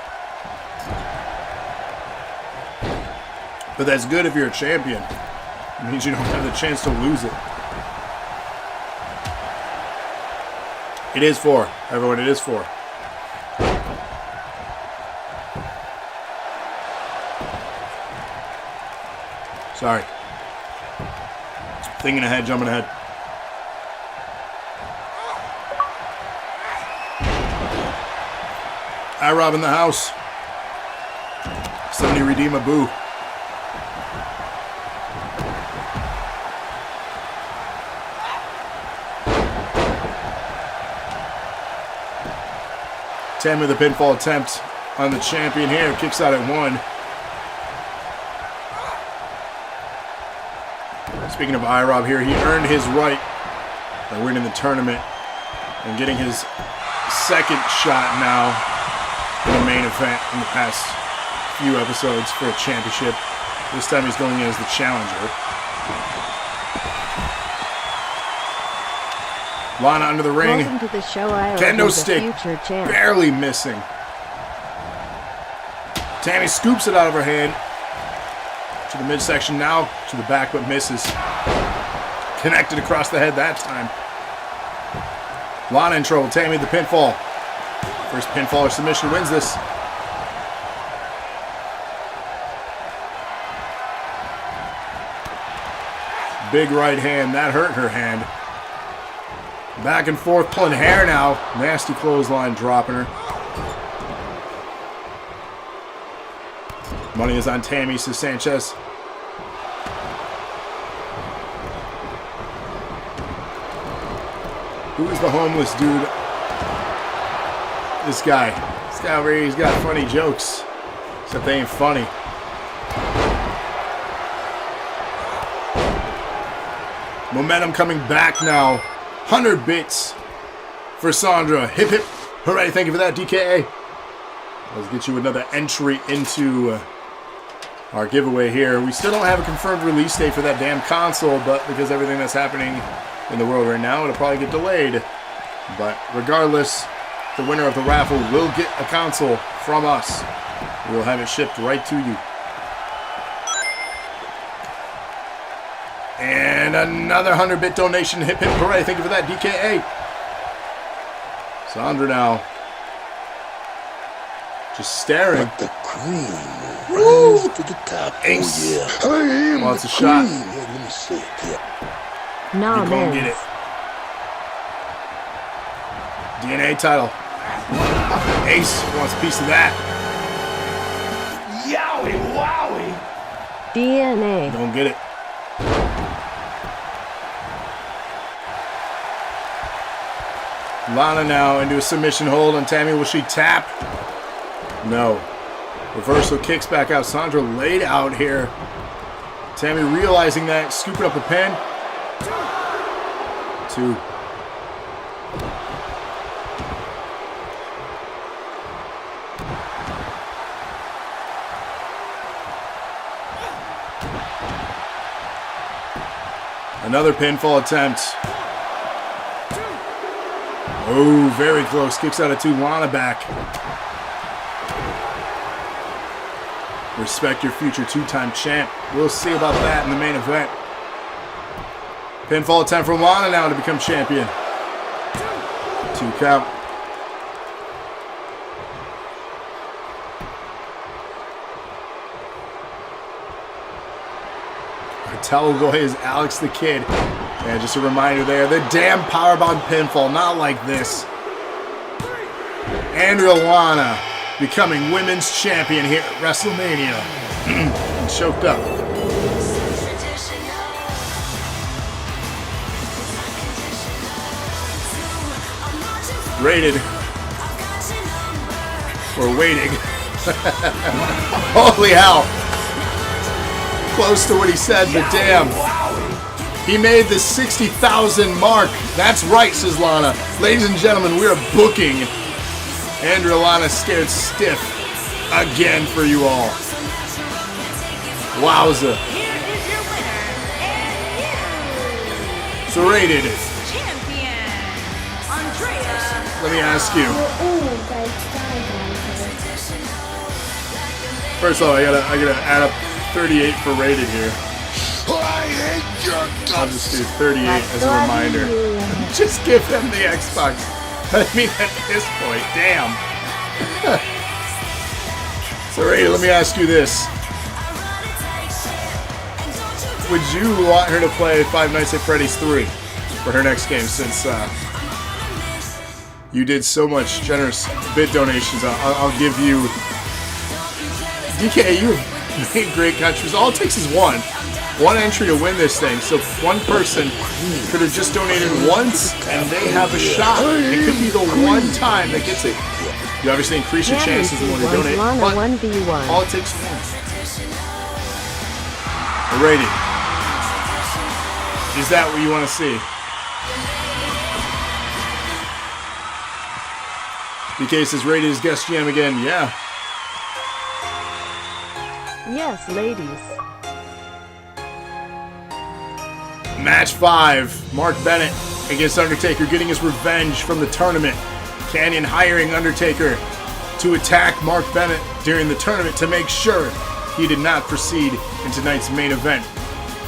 But that's good if you're a champion. It means you don't have the chance to lose it. It is 4. Everyone, it is 4. Sorry. Thinking ahead, jumping ahead. Hi, Rob in the house. Somebody redeem a boo. Tam with a pinfall attempt on the champion here. Kicks out at 1. Speaking of IROB here, he earned his right by winning the tournament and getting his second shot now in the main event in the past few episodes for a championship. This time he's going in as the challenger. Lana under the ring. Welcome to the show. Kendo stick future champ. barely missing. Tammy scoops it out of her hand to the midsection now, to the back, but misses. Connected across the head that time. Lana in trouble. Tammy the pinfall. First pinfall or submission wins this. Big right hand. That hurt her hand. Back and forth, pulling hair now. Nasty clothesline dropping her. Money is on Tammy, says Sanchez. Who's the homeless dude? This guy. This guy over here, he's got funny jokes. Except they ain't funny. Momentum coming back now. 100 bits for Sandra. Hip hip. Hooray. Thank you for that, DKA. Let's get you another entry into our giveaway here. We still don't have a confirmed release date for that damn console, but because everything that's happening in the world right now, it'll probably get delayed. But regardless, the winner of the raffle will get a console from us. We'll have it shipped right to you. And another 100-bit donation. Hip hip hooray. Thank you for that, DKA. Sandra now. Just staring. But the cream rise to the top. Ace. Oh, yeah. I am Wants the a shot. cream. Yeah, let me see it. Yeah. Nah, You go and man. get it. DNA title. Ace wants a piece of that. Yowie wowie! DNA. Don't get it. Lana now into a submission hold on Tammy. Will she tap? No. Reversal kicks back out. Sandra laid out here. Tammy realizing that, scooping up a pin. 2. Another pinfall attempt. Oh, very close. Kicks out of 2. Lana back. Respect your future 2-time champ. We'll see about that in the main event. Pinfall attempt from Lana now to become champion. 2 count. Tattoo is Alex the Kid. And just a reminder there, the damn powerbomb pinfall, not like this. Andrea Lana becoming women's champion here at WrestleMania. Choked up. Rated. Or waiting. Holy hell. Close to what he said, but damn. He made the 60,000 mark. That's right, says Lana. Ladies and gentlemen, we are booking Andrea Lana Scared Stiff again for you all. Wowza. Here is your winner, and So rated. champion, Andrea. Let me ask you. We're all going to die down here. First of all, I gotta add up 38 for rated here. I hate your I'll just do 38 as a reminder. Just give him the Xbox. I mean, at this point, damn. So, Ray, let me ask you this. Would you want her to play Five Nights at Freddy's 3 for her next game, since you did so much generous bid donations? I'll give you... DK, you have made great contributions. All it takes is one entry to win this thing. So one person could have just donated once, and they have a shot. It could be the one time that gets it. You obviously increase your chances when you donate, Lana but 1v1. all it takes is one. Rated. Is that what you want to see? BK says rated as guest GM again. Yeah. Yes, ladies. Match 5, Mark Bennett against Undertaker, getting his revenge from the tournament. Canyon hiring Undertaker to attack Mark Bennett during the tournament to make sure he did not proceed in tonight's main event,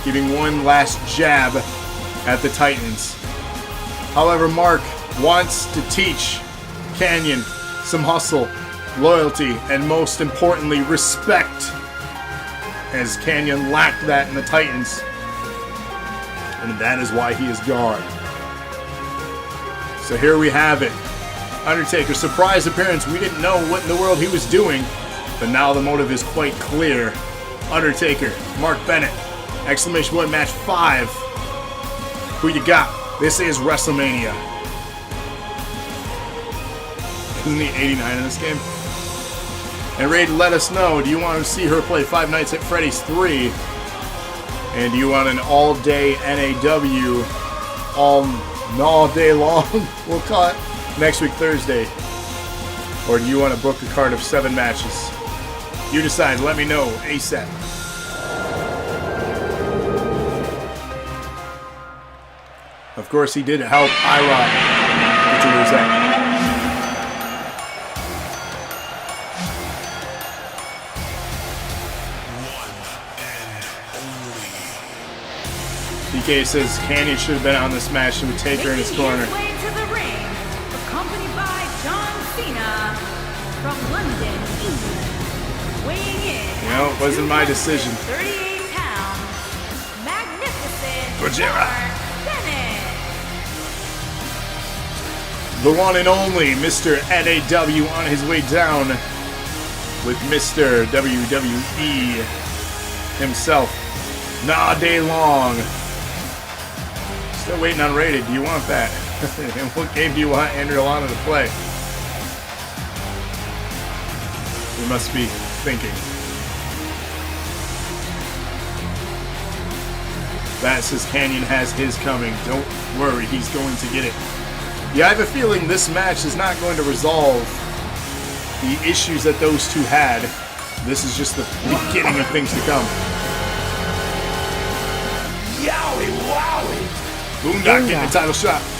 giving one last jab at the Titans. However, Mark wants to teach Canyon some hustle, loyalty, and most importantly, respect, as Canyon lacked that in the Titans. And that is why he is gone. So here we have it. Undertaker, surprise appearance. We didn't know what in the world he was doing, but now the motive is quite clear. Undertaker, Mark Bennett, exclamation point, match 5. Who you got? This is WrestleMania. Isn't he 89 in this game? And Ray, let us know, do you want to see her play Five Nights at Freddy's 3? And do you want an all-day NAW, all day long, we'll call it, next week Thursday? Or do you want to book a card of 7 matches? You decide, let me know ASAP. Of course, he did help IROC get to lose that. DK says Canyon should have been on this match and would take her in his corner. Making his way to the ring, accompanied by John Cena from London, England. Weighing in. No, it wasn't my decision. 38 pounds. Magnificent. Gojira. Mark Bennett. The one and only Mr. NAW on his way down with Mr. WWE himself. Nah, day long. Still waiting on rated. Do you want that? And what game do you want Andrew Lana to play? We must be thinking. That says Canyon has his coming. Don't worry, he's going to get it. Yeah, I have a feeling this match is not going to resolve the issues that those two had. This is just the beginning of things to come. Yowie wowie! Boondock getting the title shot. –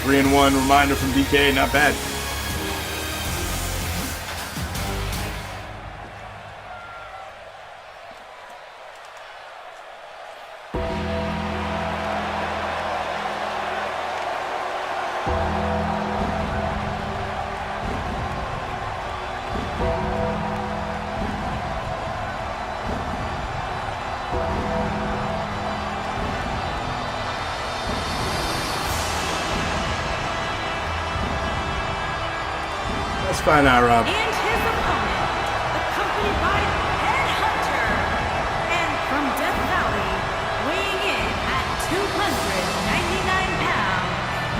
3-1 reminder from DK, not bad. Let's find out, Rob. And his opponent, accompanied by Headhunter, and from Death Valley, weighing in at 299 pounds,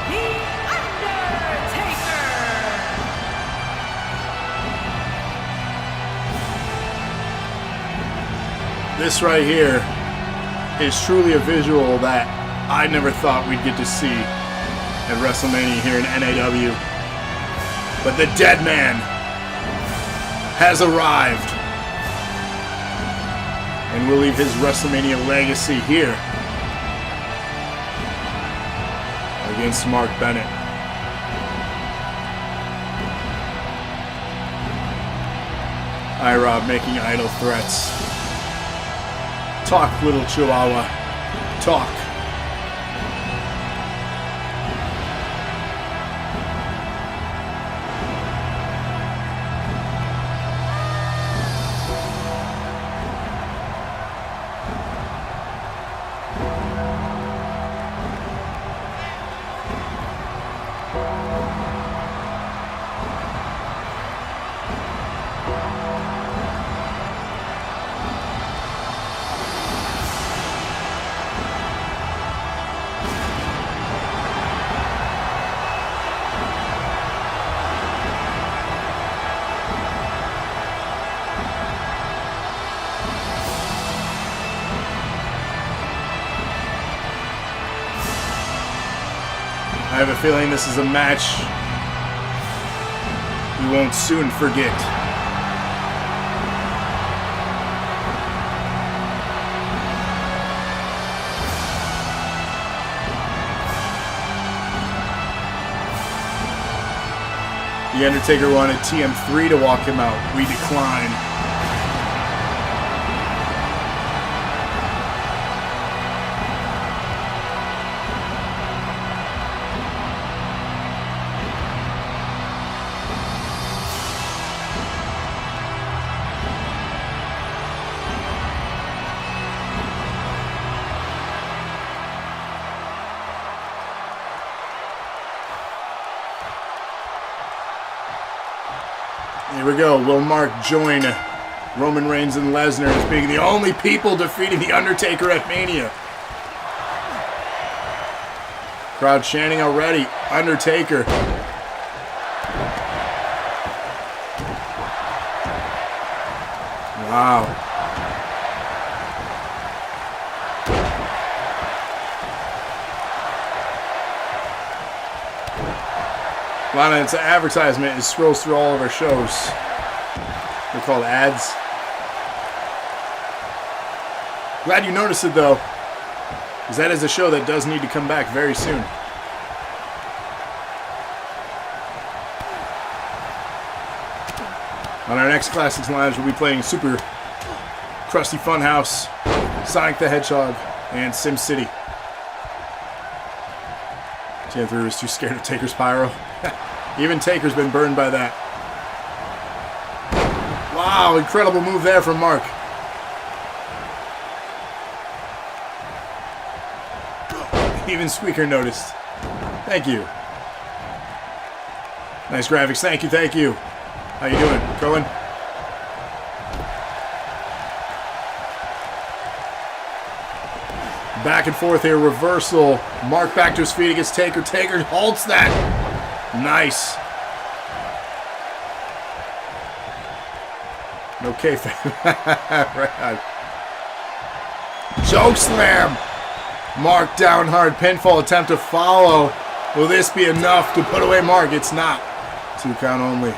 The Undertaker! This right here is truly a visual that I never thought we'd get to see at WrestleMania here in NAW. But the dead man has arrived and will leave his WrestleMania legacy here against Mark Bennett. I-Rob making idle threats. Talk, little chihuahua. Talk. I have a feeling this is a match we won't soon forget. The Undertaker wanted TM3 to walk him out. We decline. Here we go. Will Mark join Roman Reigns and Lesnar as being the only people defeating The Undertaker at Mania? Crowd chanting already. Undertaker. Wow. Lana, it's an advertisement. It scrolls through all of our shows. They're called ads. Glad you noticed it, though, because that is a show that does need to come back very soon. On our next Classics Lounge, we'll be playing Super Krusty Funhouse, Sonic the Hedgehog, and Sim City. TM3 was too scared of Taker's pyro. Even Taker's been burned by that. Wow, incredible move there from Mark. Even Squeaker noticed. Thank you. Nice graphics. Thank you, thank you. How you doing, Cohen? Back and forth here, reversal. Mark back to his feet against Taker. Taker halts that. Nice. Okay, right. Choke slam. Mark down hard. Pinfall attempt to follow. Will this be enough to put away Mark? It's not. 2 count only.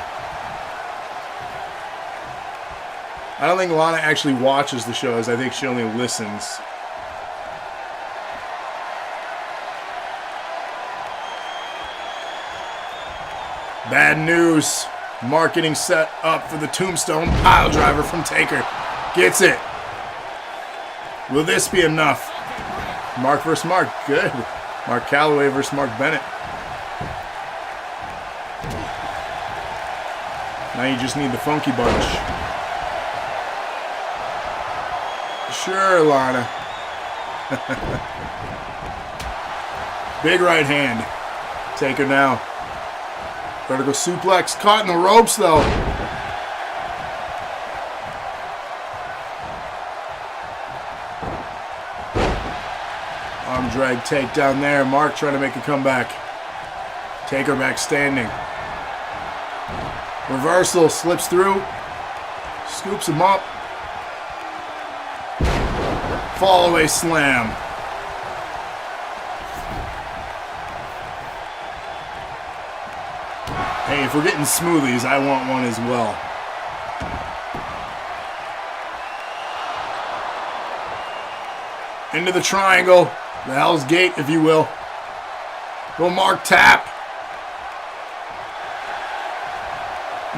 I don't think Lana actually watches the shows. I think she only listens. Bad news. Mark getting set up for the tombstone pile driver from Taker. Gets it. Will this be enough? Mark versus Mark. Good. Mark Calloway versus Mark Bennett. Now you just need the funky bunch. Sure, Lana. Big right hand. Taker now. Vertical suplex. Caught in the ropes, though. Arm drag takedown there. Mark trying to make a comeback. Taker back standing. Reversal. Slips through. Scoops him up. Fall away slam. Hey, if we're getting smoothies, I want one as well. Into the triangle. The Hell's Gate, if you will. Will Mark tap?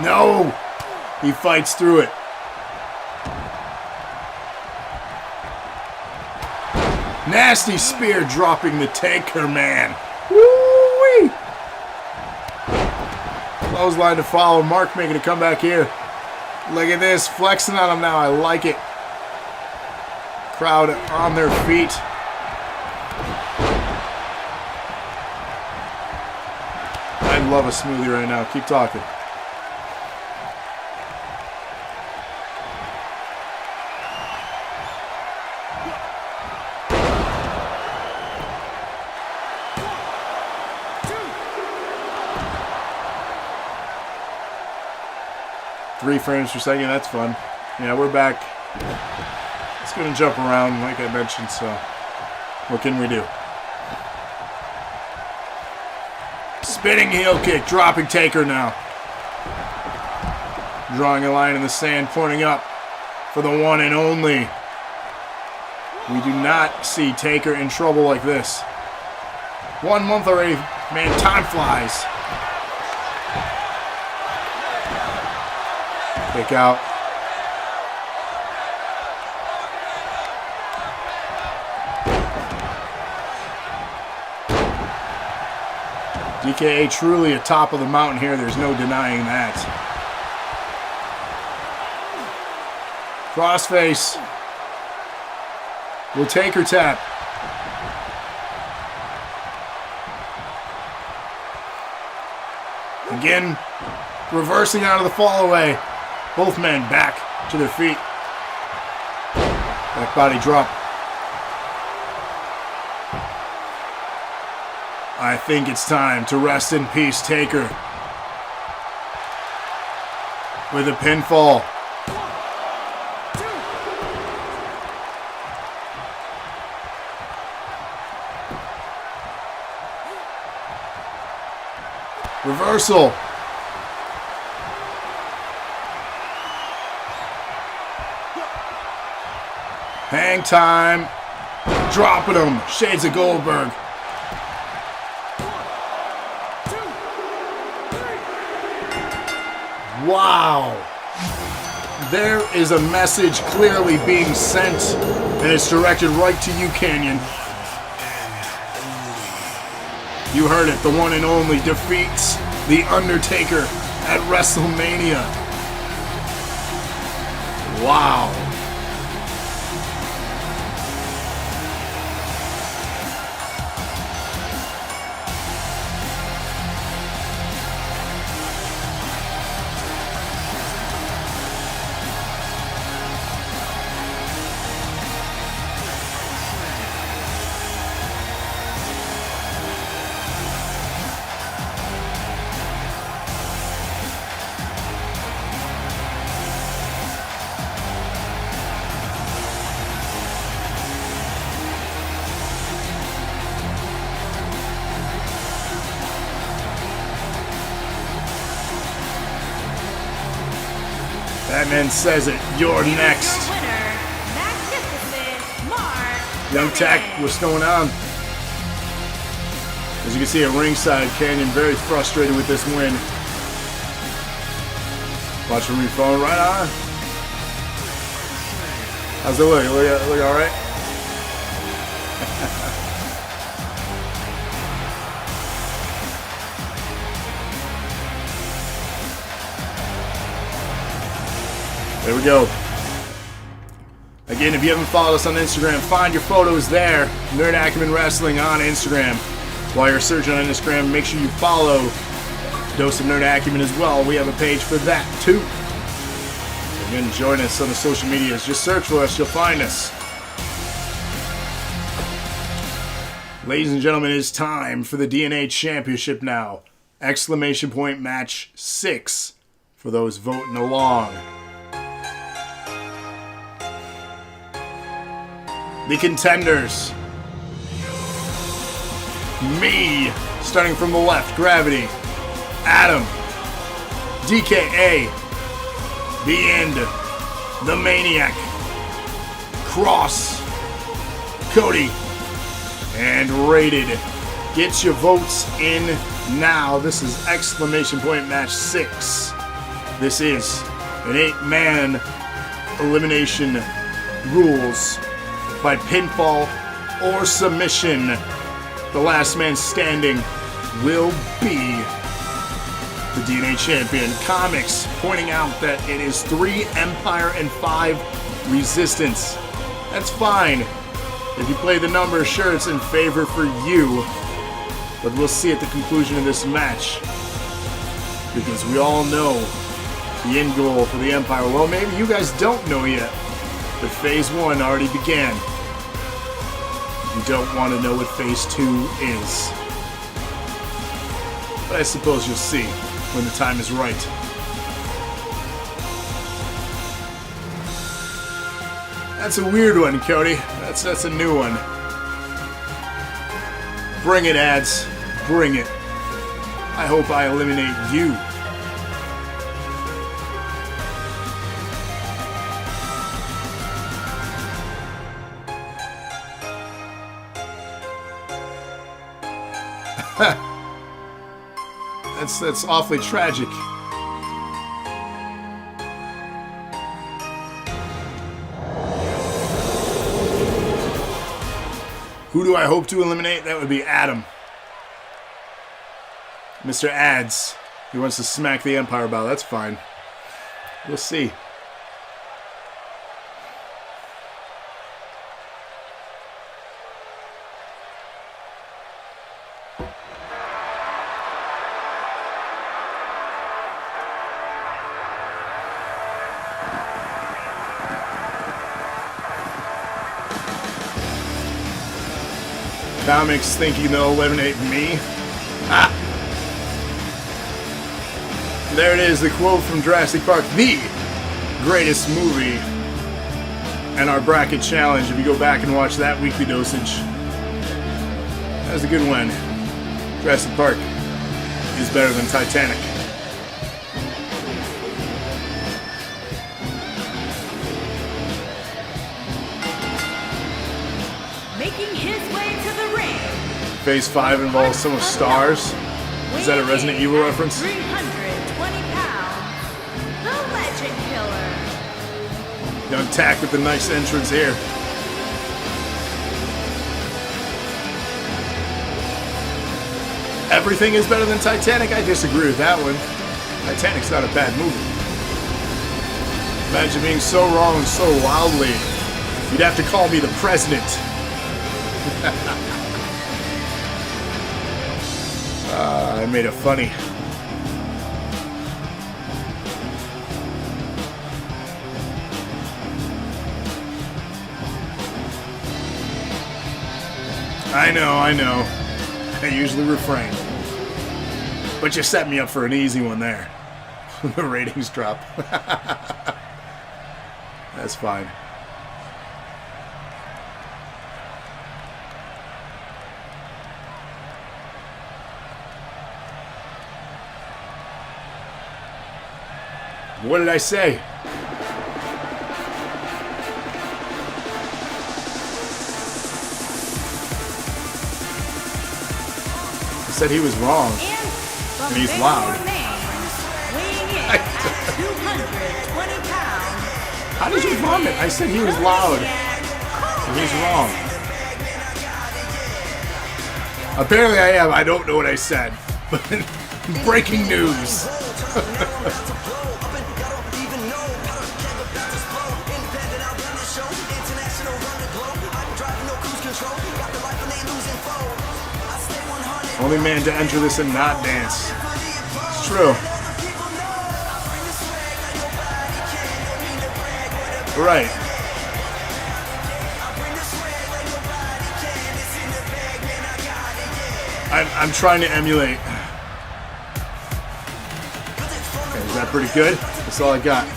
No. He fights through it. Nasty spear dropping the Taker, man. Woo-wee. Clothesline to follow. Mark making a comeback here. Look at this. Flexing on him now. I like it. Crowd on their feet. I'd love a smoothie right now. Keep talking. Three frames per second, that's fun. Yeah, we're back. It's going to jump around, like I mentioned, so what can we do? Spinning heel kick, dropping Taker now. Drawing a line in the sand, pointing up for the one and only. We do not see Taker in trouble like this. 1 month already. Man, time flies. Kick out. DKA truly atop of the mountain here. There's no denying that. Crossface. Will Taker tap. Again, reversing out of the fall away. Both men back to their feet. Back body drop. I think it's time to rest in peace, Taker. With a pinfall. Reversal. Hang time. Dropping him. Shades of Goldberg. Wow. There is a message clearly being sent, and it's directed right to you, Canyon. You heard it. The one and only defeats The Undertaker at WrestleMania. Wow. man says it. You're next. Your winner, Magnificent Mark Young Tech, Cannon. what's going on? As you can see at ringside, Canyon very frustrated with this win. Watching your phone, right on. How's it look? Look all right? There we go. Again, if you haven't followed us on Instagram, find your photos there. Nerd Acumen Wrestling on Instagram. While you're searching on Instagram, make sure you follow Dose of Nerd Acumen as well. We have a page for that too. Again, join us on the social medias. Just search for us, you'll find us. Ladies and gentlemen, it's time for the DNA Championship now. Exclamation point match 6 for those voting along. The contenders. Me, starting from the left, Gravity. Adam. DKA. The End. The Maniac. Cross. Cody. And Rated. Get your votes in now. This is exclamation point match 6. This is an 8-man elimination rules by pinfall or submission. The last man standing will be the DNA champion. Comics pointing out that it is 3 Empire and 5 Resistance. That's fine. If you play the numbers, sure, it's in favor for you. But we'll see at the conclusion of this match. Because we all know the end goal for the Empire. Well, maybe you guys don't know yet. But Phase 1 already began. You don't want to know what Phase 2 is. But I suppose you'll see when the time is right. That's a weird one, Cody. That's a new one. Bring it, ads. Bring it. I hope I eliminate you. That's awfully tragic. Who do I hope to eliminate? That would be Adam. Mr. Ads. He wants to smack the Empire about. That's fine. We'll see. Comics thinking they'll eliminate me. Ah. There it is, the quote from Jurassic Park, the greatest movie. And our bracket challenge, if you go back and watch that weekly dosage. That was a good one. Jurassic Park is better than Titanic. Making his way to the ring. Phase 5 involves some of Stars. Is that a Resident Evil reference? 320 pounds. The Legend Killer. Young Tack with the nice entrance here. Everything is better than Titanic? I disagree with that one. Titanic's not a bad movie. Imagine being so wrong so wildly. You'd have to call me the president. I made it funny. I know. I usually refrain. But you set me up for an easy one there. The ratings drop. That's fine. What did I say? said he was wrong. And he's loud. Weighing in at 220 pounds. How did you vomit? I said he was loud. And he's wrong. Apparently I am. I don't know what I said. But breaking news. Only man to enter this and not dance. It's true. Right. I'm trying to emulate. Okay, is that pretty good? That's all I got.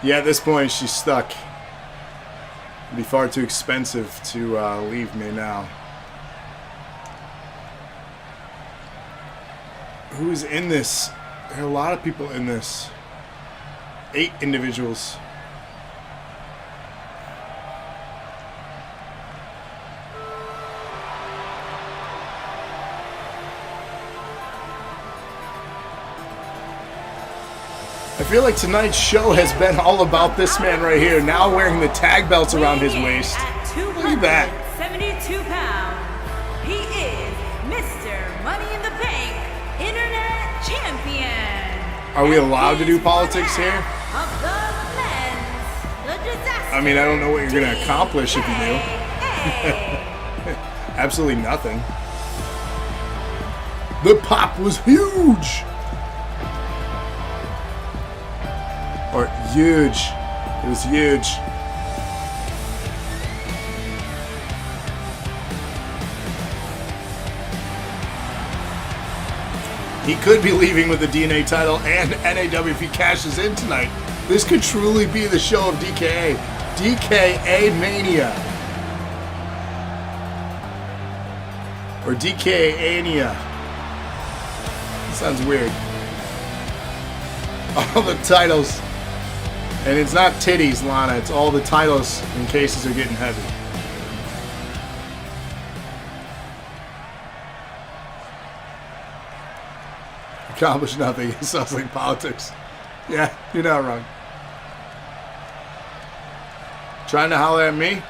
Yeah, at this point she's stuck. It'd be far too expensive to leave me now. Who's in this? There are a lot of people in this. 8 individuals. I feel like tonight's show has been all about this man right here, now wearing the tag belts around his waist. Look at that. 72 pounds. He is Mr. Money in the Bank Internet Champion. Are we allowed to do politics here? I mean, I don't know what you're going to accomplish if you do. Absolutely nothing. The pop was huge. Or huge. It was huge. He could be leaving with the DNA title and NAW if he cashes in tonight. This could truly be the show of DKA. DKA Mania. Or DKA-ania. Sounds weird. All the titles. And it's not titties, Lana. It's all the titles in cases are getting heavy. Accomplish nothing. It sounds like politics. Yeah, you're not wrong. Trying to holler at me?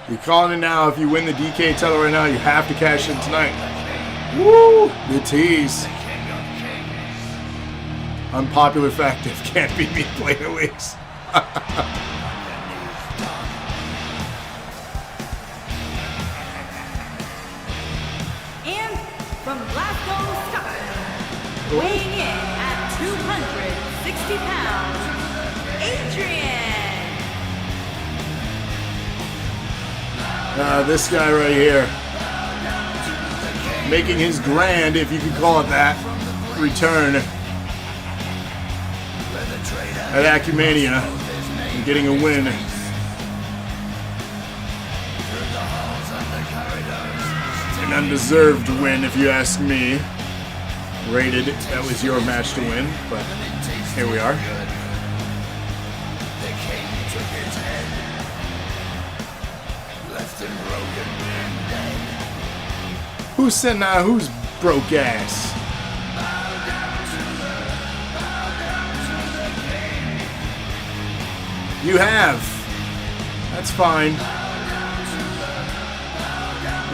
You're calling it now. If you win the DK title right now, you have to cash in tonight. Woo! The tease. Unpopular fact, if can't be beat later weeks. And from Glasgow, Scotland, weighing in at 260 pounds, Adrian. This guy right here. Making his grand, if you could call it that, return at Acumania and getting a win. An undeserved win, if you ask me. Rated, that was your match to win, but here we are. Who's sitting out? Who's broke ass? You have. That's fine.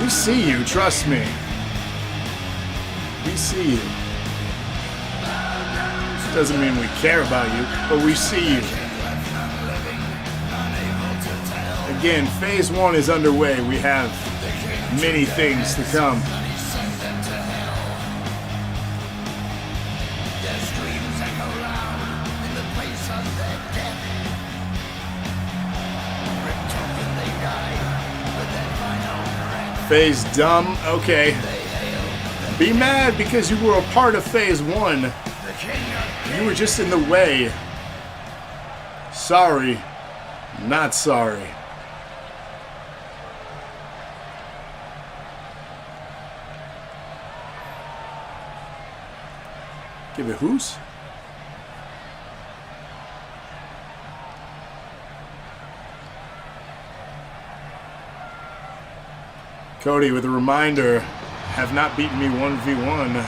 We see you, trust me. We see you. Doesn't mean we care about you, but we see you. Again, phase 1 is underway. We have many things to come. Phase dumb? Okay. Be mad because you were a part of phase 1. You were just in the way. Sorry. Not sorry. Give it who's? Cody with a reminder, have not beaten me 1v1.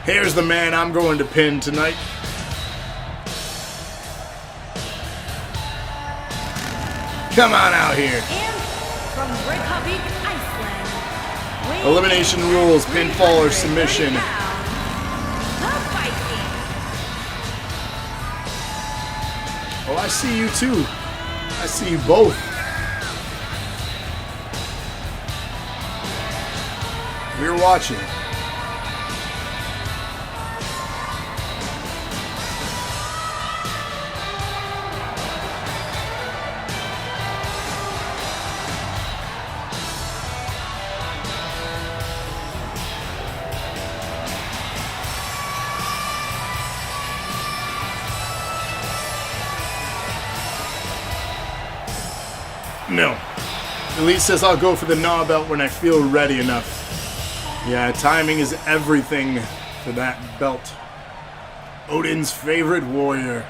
Here's the man I'm going to pin tonight. Come on out here. And from Reykjavik, Iceland, weighing Elimination in rules, at pinfall or 330 submission. pounds, the Viking. Oh, I see you too. I see you both. We're watching. No. Elite says I'll go for the NAW belt when I feel ready enough. Yeah, timing is everything for that belt. Odin's favorite warrior.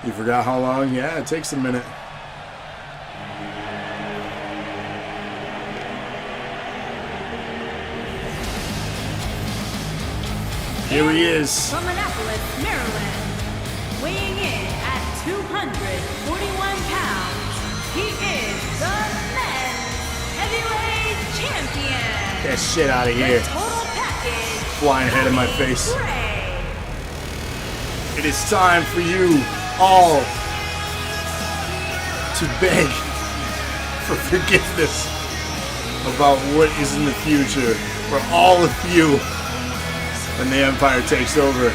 You forgot how long? Yeah, it takes a minute. Here he is. From Annapolis, Maryland, weighing in at 241 pounds, he is the men's heavyweight champion. Get that shit out of The here. total package. Flying ahead of my Cody face. Gray. It is time for you all to beg for forgiveness about what is in the future for all of you when the Empire takes over.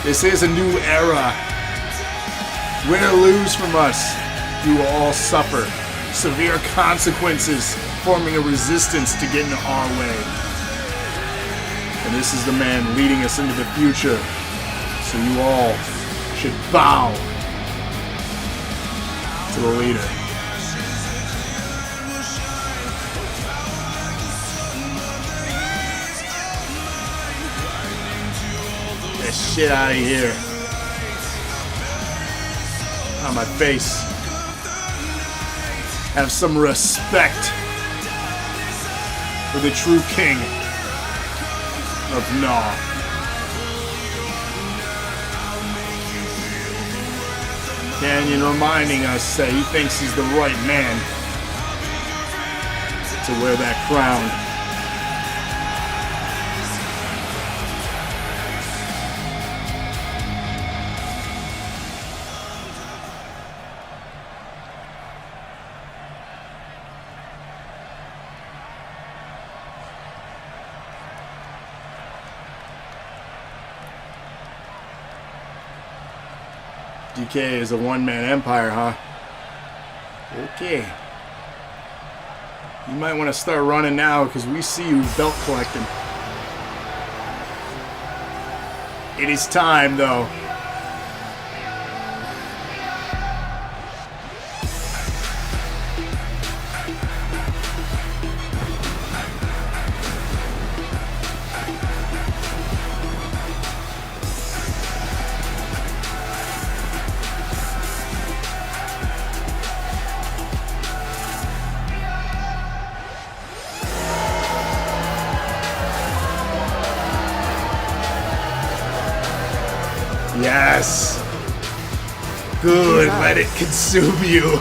This is a new era. Win or lose from us, you will all suffer severe consequences, forming a resistance to get in our way. And this is the man leading us into the future. So you all should bow to the leader. Get that shit out of here. On my face. Have some respect for the true king of NAW. Canyon reminding us that he thinks he's the right man to wear that crown. DK is a one-man empire, huh? Okay. You might want to start running now because we see you belt collecting. It is time, though. Yes. Good. Let it consume you.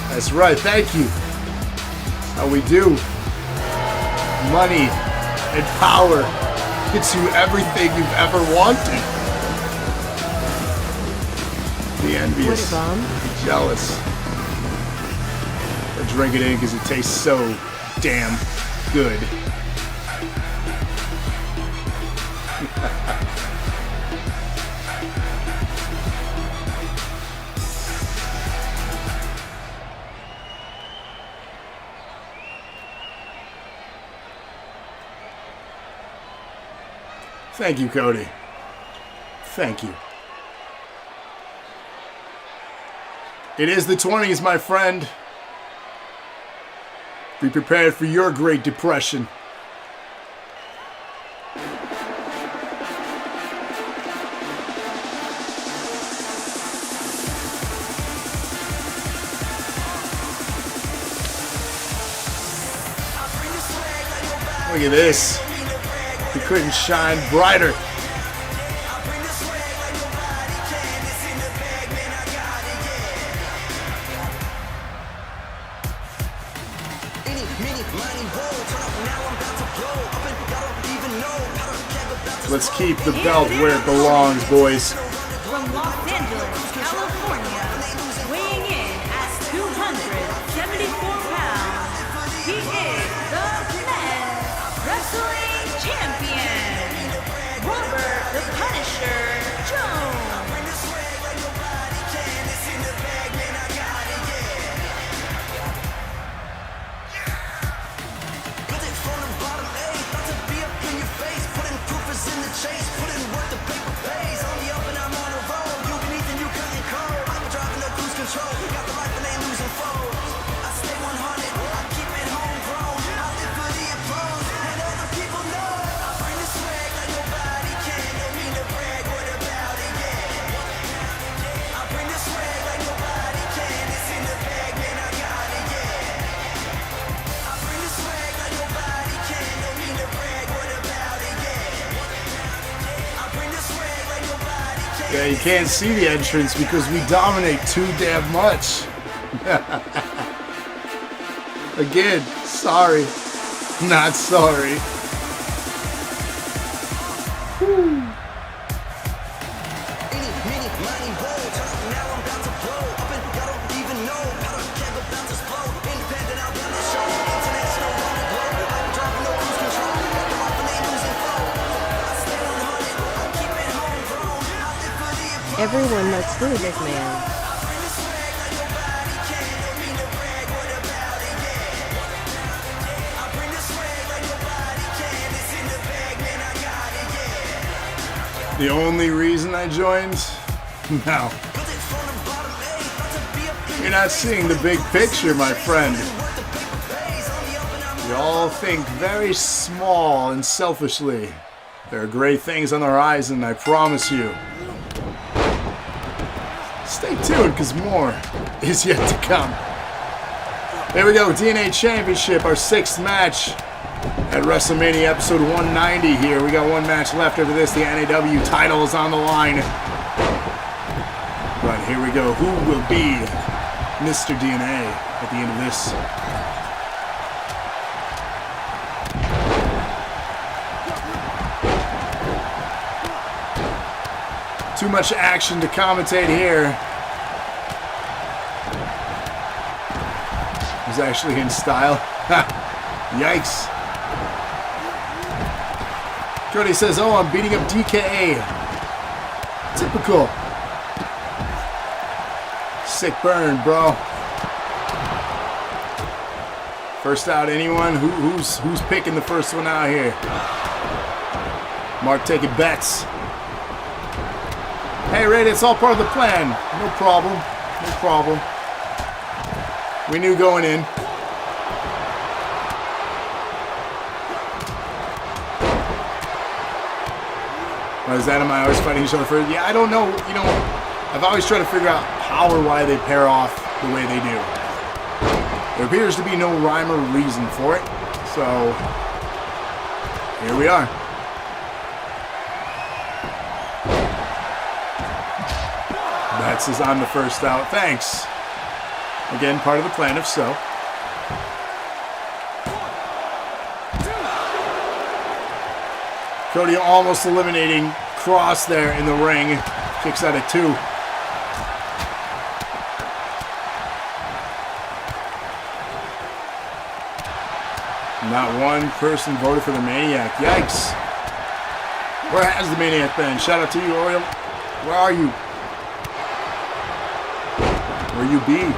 That's right. Thank you. How we do. Money and power gets you everything you've ever wanted. Be envious. What a bum. Be jealous. Or drink it in because it tastes so damn good. Thank you, Cody. Thank you. It is the 20s, my friend. Be prepared for your Great Depression. Look at this. He couldn't shine brighter. Let's keep the belt where it belongs, boys. From Los Angeles, California, weighing in at 274 pounds, he is the men's wrestling champion, Robert the Punisher Jones. Yeah, you can't see the entrance because we dominate too damn much. Again, sorry. Not sorry. Whew. Everyone must boo this man. The only reason I joined? No. You're not seeing the big picture, my friend. You all think very small and selfishly. There are great things on the horizon, I promise you. Stay tuned, because more is yet to come. There we go, DNA Championship, our 6th match at WrestleMania episode 190 here. We got one match left after this. The NAW title is on the line. But here we go. Who will be Mr. DNA at the end of this? Too much action to commentate here. He's actually in style. Yikes. Cody says, oh, I'm beating up DKA. Typical. Sick burn, bro. First out, anyone? Who's picking the first one out here? Mark taking bets. Hey, Ray, it's all part of the plan. No problem. No problem. We knew going in. Why is that? Am I always fighting each other first? Yeah, I don't know. You know, I've always tried to figure out how or why they pair off the way they do. There appears to be no rhyme or reason for it. So, here we are. Bats is on the first out. Thanks. Again, part of the plan, if so. Cody almost eliminating Cross there in the ring. Kicks out at 2. Not one person voted for the Maniac. Yikes. Where has the Maniac been? Shout out to you, Oriole. Where are you? Where you be?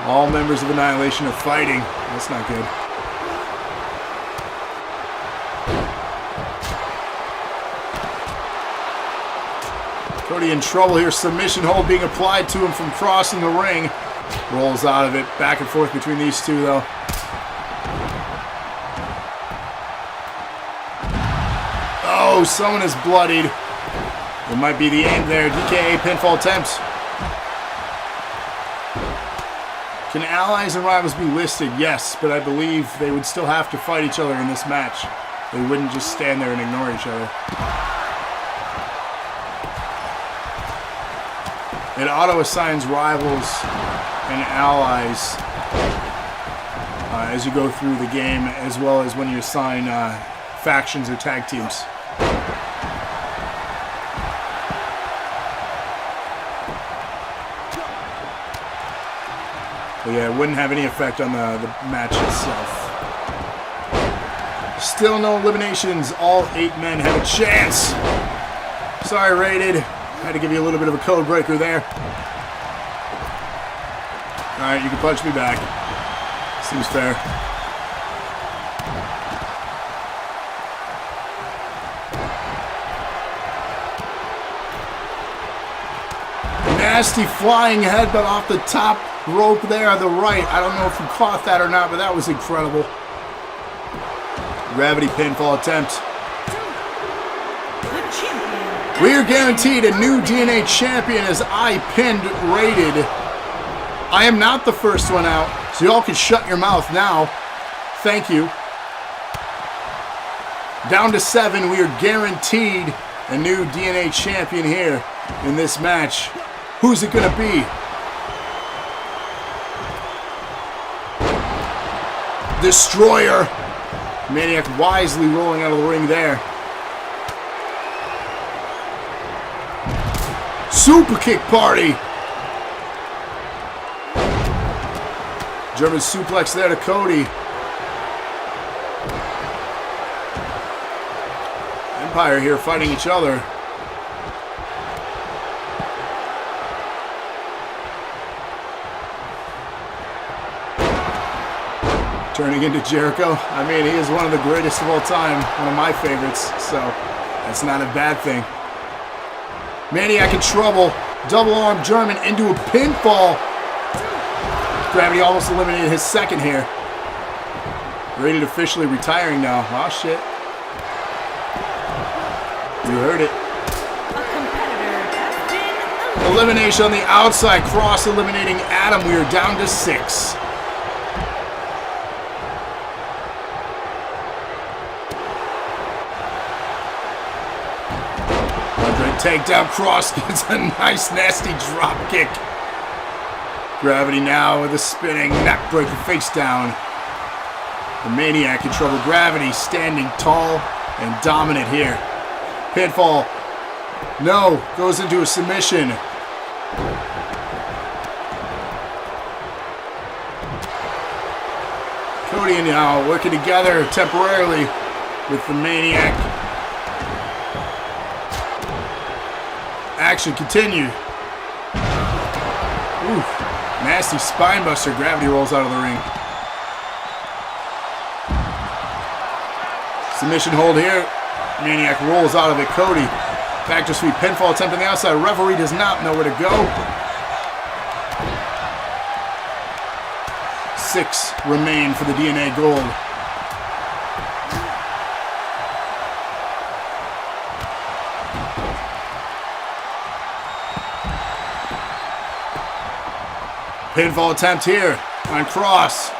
All members of Annihilation are fighting. That's not good. Cody in trouble here. Submission hold being applied to him from crossing the ring. Rolls out of it. Back and forth between these two, though. Oh, someone is bloodied. It might be the aim there. DKA pinfall attempt. Can allies and rivals be listed? Yes, but I believe they would still have to fight each other in this match. They wouldn't just stand there and ignore each other. It auto-assigns rivals and allies as you go through the game, as well as when you assign factions or tag teams. But yeah, it wouldn't have any effect on the match itself. Still no eliminations. All 8 men have a chance. Sorry, Rated. Had to give you a little bit of a code breaker there. Alright, you can punch me back. Seems fair. Nasty flying headbutt off the top rope there on the right. I don't know if you caught that or not, but that was incredible. Gravity pinfall attempt. We are guaranteed a new DNA champion as I pinned Rated. I am not the first one out, so y'all can shut your mouth now. Thank you. Down to 7, we are guaranteed a new DNA champion here in this match. Who's it going to be? Destroyer. Maniac wisely rolling out of the ring there. Super kick party. German suplex there to Cody. Empire here fighting each other. Turning into Jericho. I mean, he is one of the greatest of all time. One of my favorites. So, that's not a bad thing. Maniac in trouble. Double arm German into a pinfall. Gravity almost eliminated his second here. Rated officially retiring now. Oh, shit. You heard it. Elimination on the outside. Cross eliminating Adam. We are down to 6. Takedown. Cross gets a nice nasty drop kick. Gravity now with a spinning neckbreaker face down. The Maniac in trouble. Gravity standing tall and dominant here. Pinfall. No. Goes into a submission. Cody and now working together temporarily with the Maniac. Action continued. Ooh, nasty spine buster. Gravity rolls out of the ring. Submission hold here. Maniac rolls out of it. Cody. Factor sweep. Pinfall attempt on the outside. Referee does not know where to go. 6 remain for the DNA gold. Pinfall attempt here on Cross.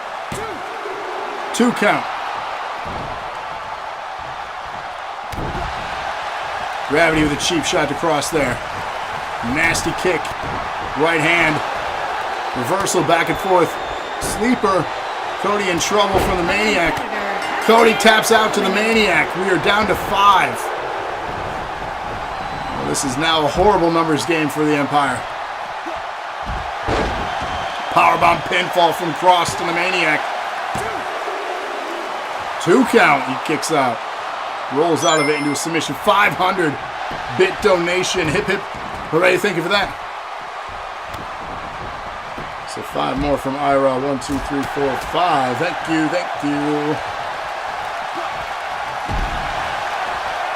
2 count. Gravity with a cheap shot to Cross there. Nasty kick. Right hand. Reversal back and forth. Sleeper. Cody in trouble from the Maniac. Cody taps out to the Maniac. We are down to 5. Well, this is now a horrible numbers game for the Empire. Powerbomb pinfall from Cross to the Maniac. 2 count. He kicks out. Rolls out of it into a submission. 500 bit donation. Hip hip. Hooray, thank you for that. So 5 more from Ira. 1, 2, 3, 4, 5. Thank you, thank you.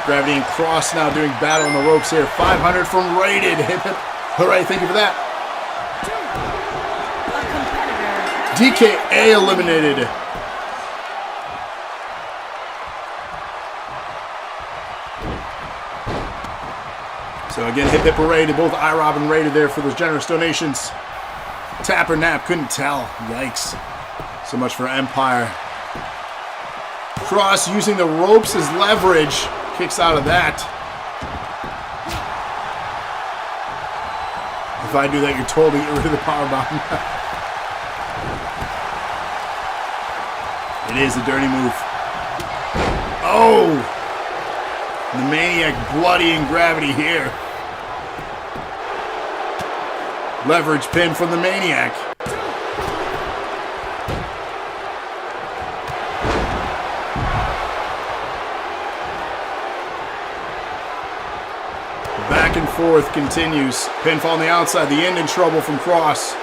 Gravity and Cross now doing battle on the ropes here. 500 from Rated. Hip hip. Hooray, thank you for that. DKA eliminated. So again, Hip Hip Hooray to both iRob and Rated there for those generous donations. Tap or nap, couldn't tell. Yikes. So much for Empire. Cross using the ropes as leverage. Kicks out of that. If I do that, you're told to get rid of the powerbomb. It is a dirty move. Oh! The Maniac bloodying Gravity here. Leverage pin from the Maniac. Back and forth continues. Pinfall on the outside. The end in trouble from Cross.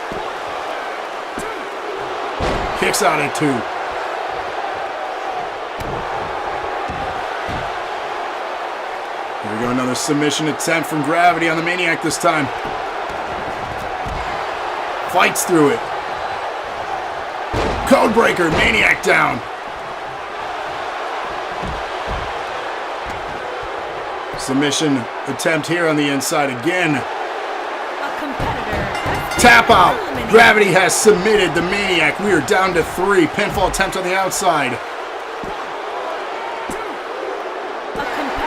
Kicks out at 2. Here we go, another submission attempt from Gravity on the Maniac this time. Fights through it. Codebreaker, Maniac down. Submission attempt here on the inside again. Tap out. Gravity has submitted the Maniac. We are down to 3. Pinfall attempt on the outside.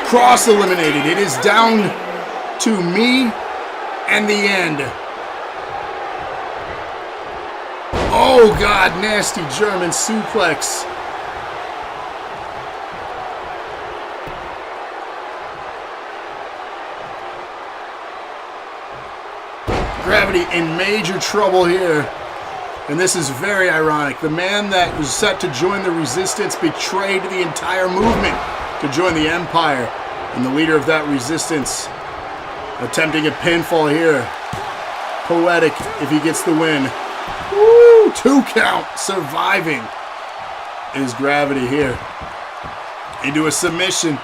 Cross eliminated. It is down to me and the end. Oh God, nasty German suplex. Gravity in major trouble here. And this is very ironic. The man that was set to join the Resistance betrayed the entire movement to join the Empire. And the leader of that Resistance attempting a pinfall here. Poetic if he gets the win. Woo! 2 count. Surviving is Gravity here. Into a submission.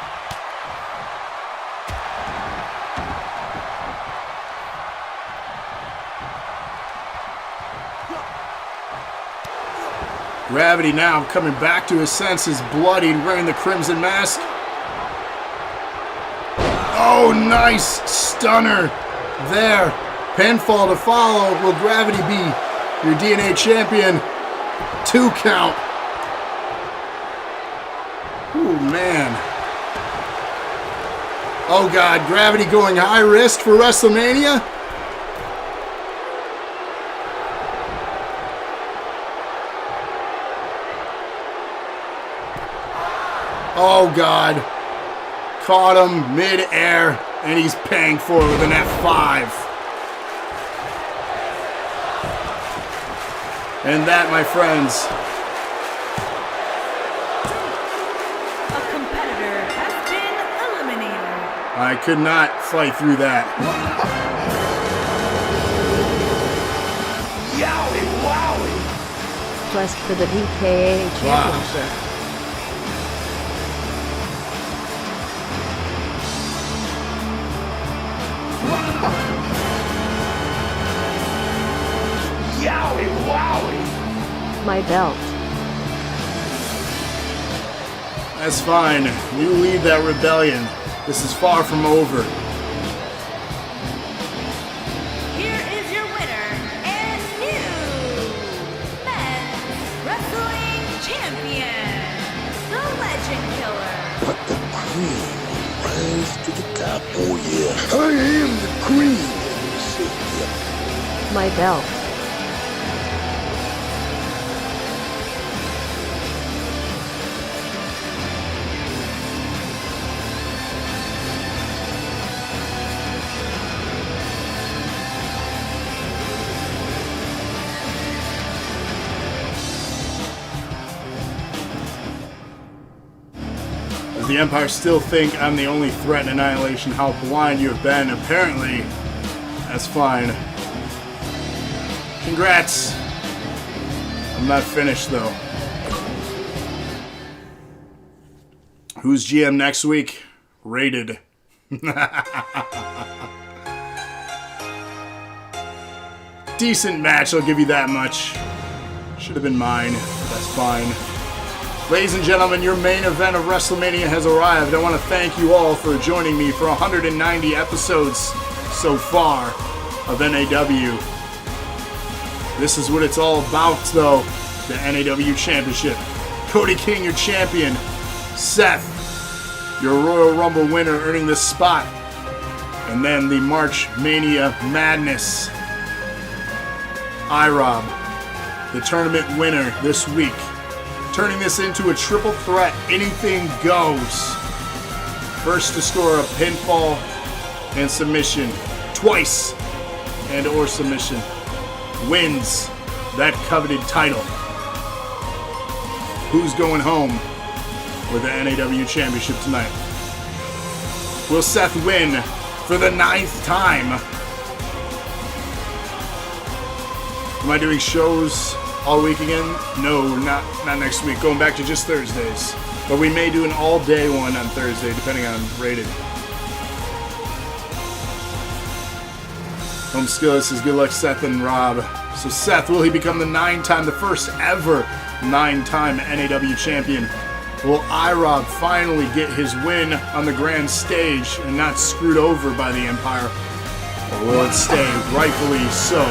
Gravity now coming back to his senses, bloodied, wearing the crimson mask. Oh, nice stunner there. Pinfall to follow. Will Gravity be your DNA champion? 2 count. Ooh, man. Oh, God. Gravity going high risk for WrestleMania? Oh, God. Caught him mid-air, and he's paying for it with an F5. And that, my friends, a competitor has been eliminated. I could not fight through that. Yowie wowie! Quest for the DKA championship. Yowie wowie! My belt. That's fine. You lead that rebellion. This is far from over. Here is your winner and new men's wrestling champion, the Legend Killer. But the cream will rise to the top. Oh yeah, I am the cream. My belt. Does the Empire still think I'm the only threat in Annihilation? How blind you have been. Apparently, that's fine. Congrats. I'm not finished, though. Who's GM next week? Rated. Decent match, I'll give you that much. Should have been mine. That's fine. Ladies and gentlemen, your main event of WrestleMania has arrived. I want to thank you all for joining me for 190 episodes so far of NAW. This is what it's all about, though. The NAW Championship. Cody King, your champion. Seth, your Royal Rumble winner, earning this spot. And then the March Mania Madness. IROB, the tournament winner this week. Turning this into a triple threat. Anything goes. First to score a pinfall and submission. Twice and or submission. Wins that coveted title. Who's going home with the NAW Championship tonight? Will Seth win for the 9th time? Am I doing shows all week again? No, not next week. Going back to just Thursdays. But we may do an all-day one on Thursday, depending on rated. Home Skillet says, good luck, Seth and Rob. So Seth, will he become the first ever 9-time NAW champion? Will IROB finally get his win on the grand stage and not screwed over by the Empire? Or will it stay rightfully so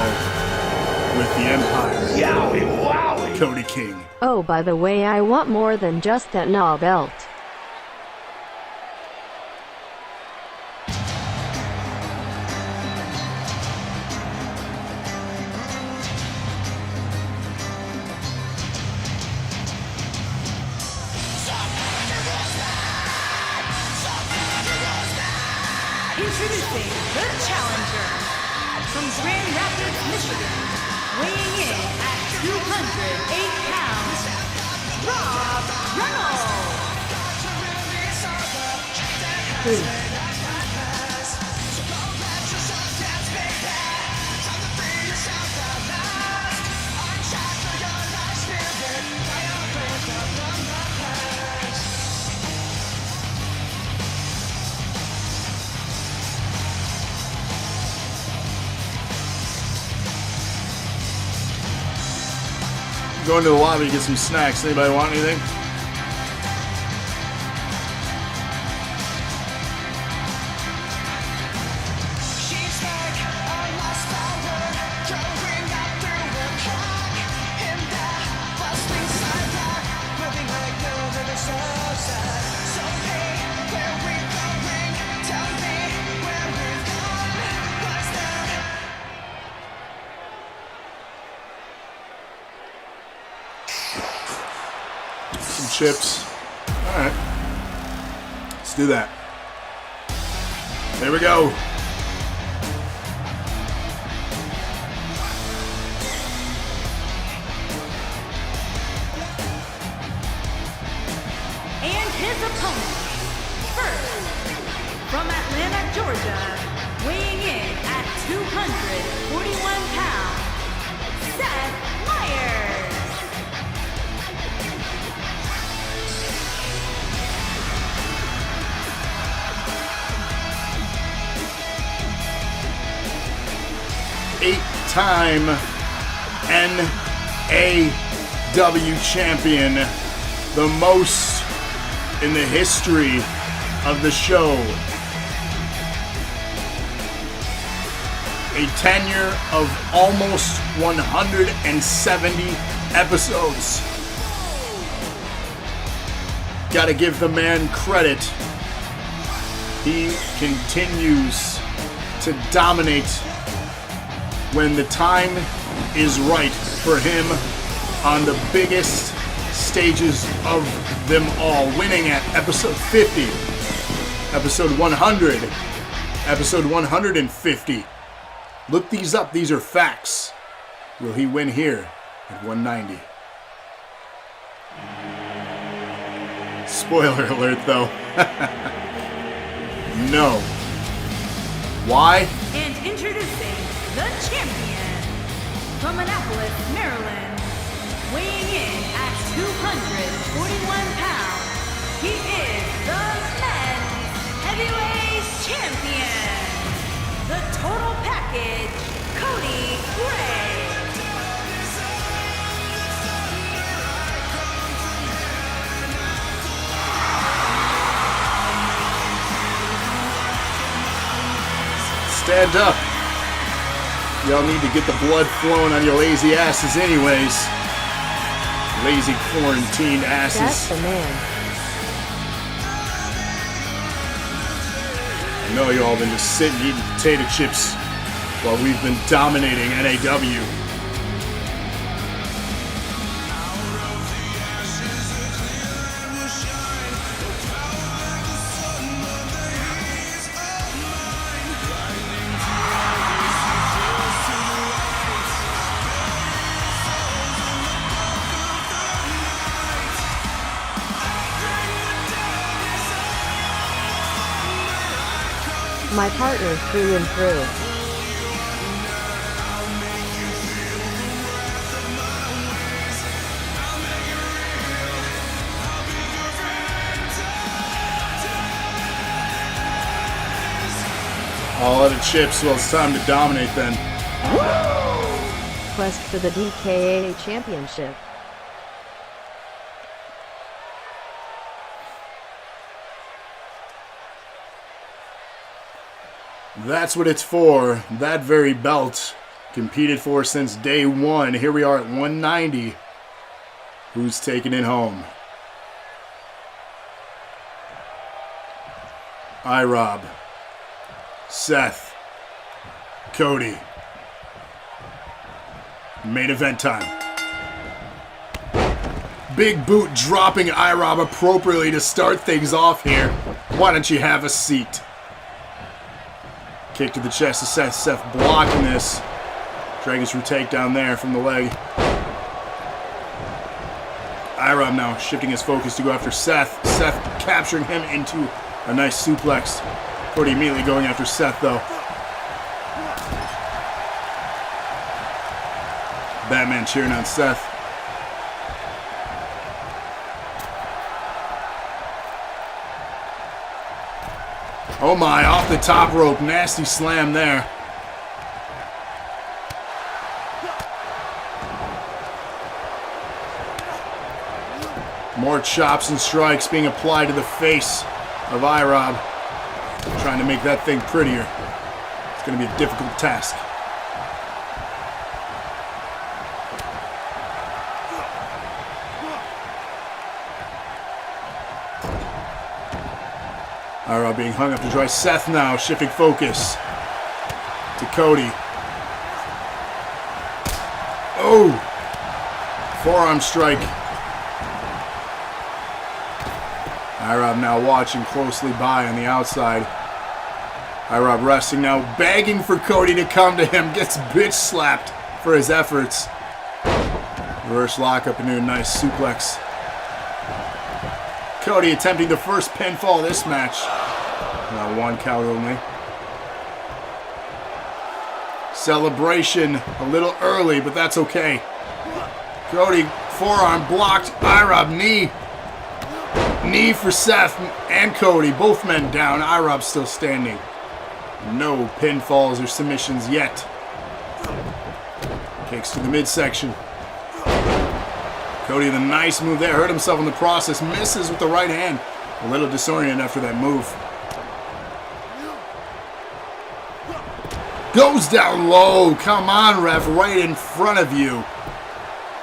with the Empire? Yowie wowie! Cody King. Oh, by the way, I want more than just that NAW belt. Introducing the challenger from Grand Rapids, Michigan, weighing in at 208 pounds, Rob Reynolds. Going to the lobby to get some snacks. Anybody want anything? Chips. Alright. Let's do that. There we go. And his opponent, first, from Atlanta, Georgia, weighing in at 241 pounds, Seth Myers. Eight-time NAW champion, the most in the history of the show. A tenure of almost 170 episodes. Gotta give the man credit. He continues to dominate when the time is right for him on the biggest stages of them all. Winning at episode 50, episode 100, episode 150. Look these up. These are facts. Will he win here at 190? Spoiler alert, though. No. Why? And introducing the champion from Annapolis, Maryland, weighing in at 241 pounds, he is the men's heavyweight champion, the total package, Cody Gray. Stand up. Y'all need to get the blood flowing on your lazy asses anyways. Lazy quarantined asses. That's the man. I know you all been just sitting eating potato chips while we've been dominating NAW. My partner through and through. All out of chips, well, it's time to dominate then. Quest for the DKA Championship. That's what it's for. That very belt. Competed for since day one. Here we are at 190. Who's taking it home? Rob, Seth, Cody. Main event time. Big boot dropping Rob appropriately to start things off here. Why don't you have a seat? Kick to the chest of Seth. Seth blocking this. Dragon Screw takedown there from the leg. Rob now shifting his focus to go after Seth. Seth capturing him into a nice suplex. Cody immediately going after Seth though. Batman cheering on Seth. Oh my, off the top rope. Nasty slam there. More chops and strikes being applied to the face of Rob. Trying to make that thing prettier. It's going to be a difficult task. Rob being hung up to dry. Seth now shifting focus to Cody. Oh! Forearm strike. Rob now watching closely by on the outside. Rob resting now, begging for Cody to come to him. Gets bitch slapped for his efforts. Reverse lockup into a nice suplex. Cody attempting the first pinfall of this match. Now 1 count only. Celebration a little early, but that's okay. Cody, forearm blocked. Rob, knee. Knee for Seth and Cody. Both men down. Rob still standing. No pinfalls or submissions yet. Kicks to the midsection. Cody, the nice move there. Hurt himself in the process. Misses with the right hand. A little disoriented after that move. Goes down low. Come on, ref. Right in front of you.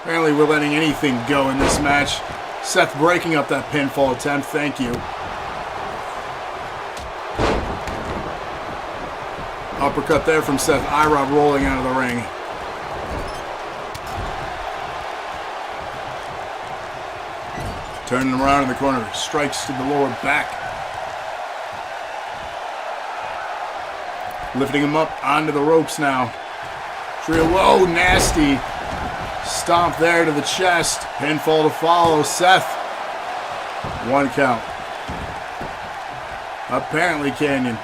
Apparently we're letting anything go in this match. Seth breaking up that pinfall attempt. Thank you. Uppercut there from Seth. Rob rolling out of the ring. Turning around in the corner. Strikes to the lower back. Lifting him up onto the ropes now. Trio, whoa, nasty. Stomp there to the chest. Pinfall to follow. Seth 1 count. Apparently Canyon.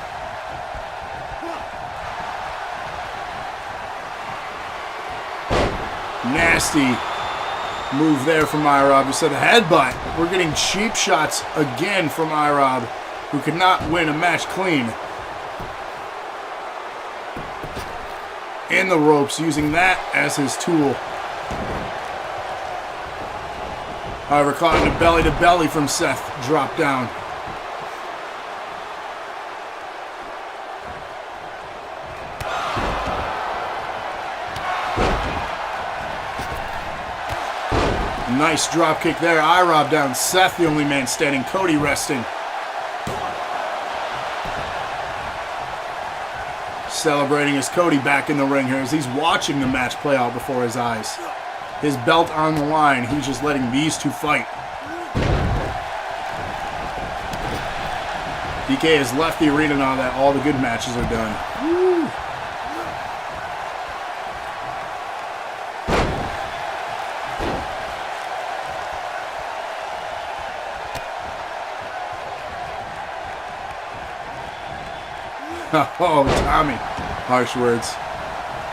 Nasty move there from IROB. Just said a headbutt. We're getting cheap shots again from IROB, who could not win a match clean. In the ropes, using that as his tool. However, caught in a belly to belly from Seth. Drop down. Nice drop kick there. IROB down. Seth the only man standing. Cody resting. Celebrating as Cody back in the ring here as he's watching the match play out before his eyes. His belt on the line. He's just letting these two fight. DK has left the arena now that all the good matches are done. Woo. Oh, Tommy. Harsh words.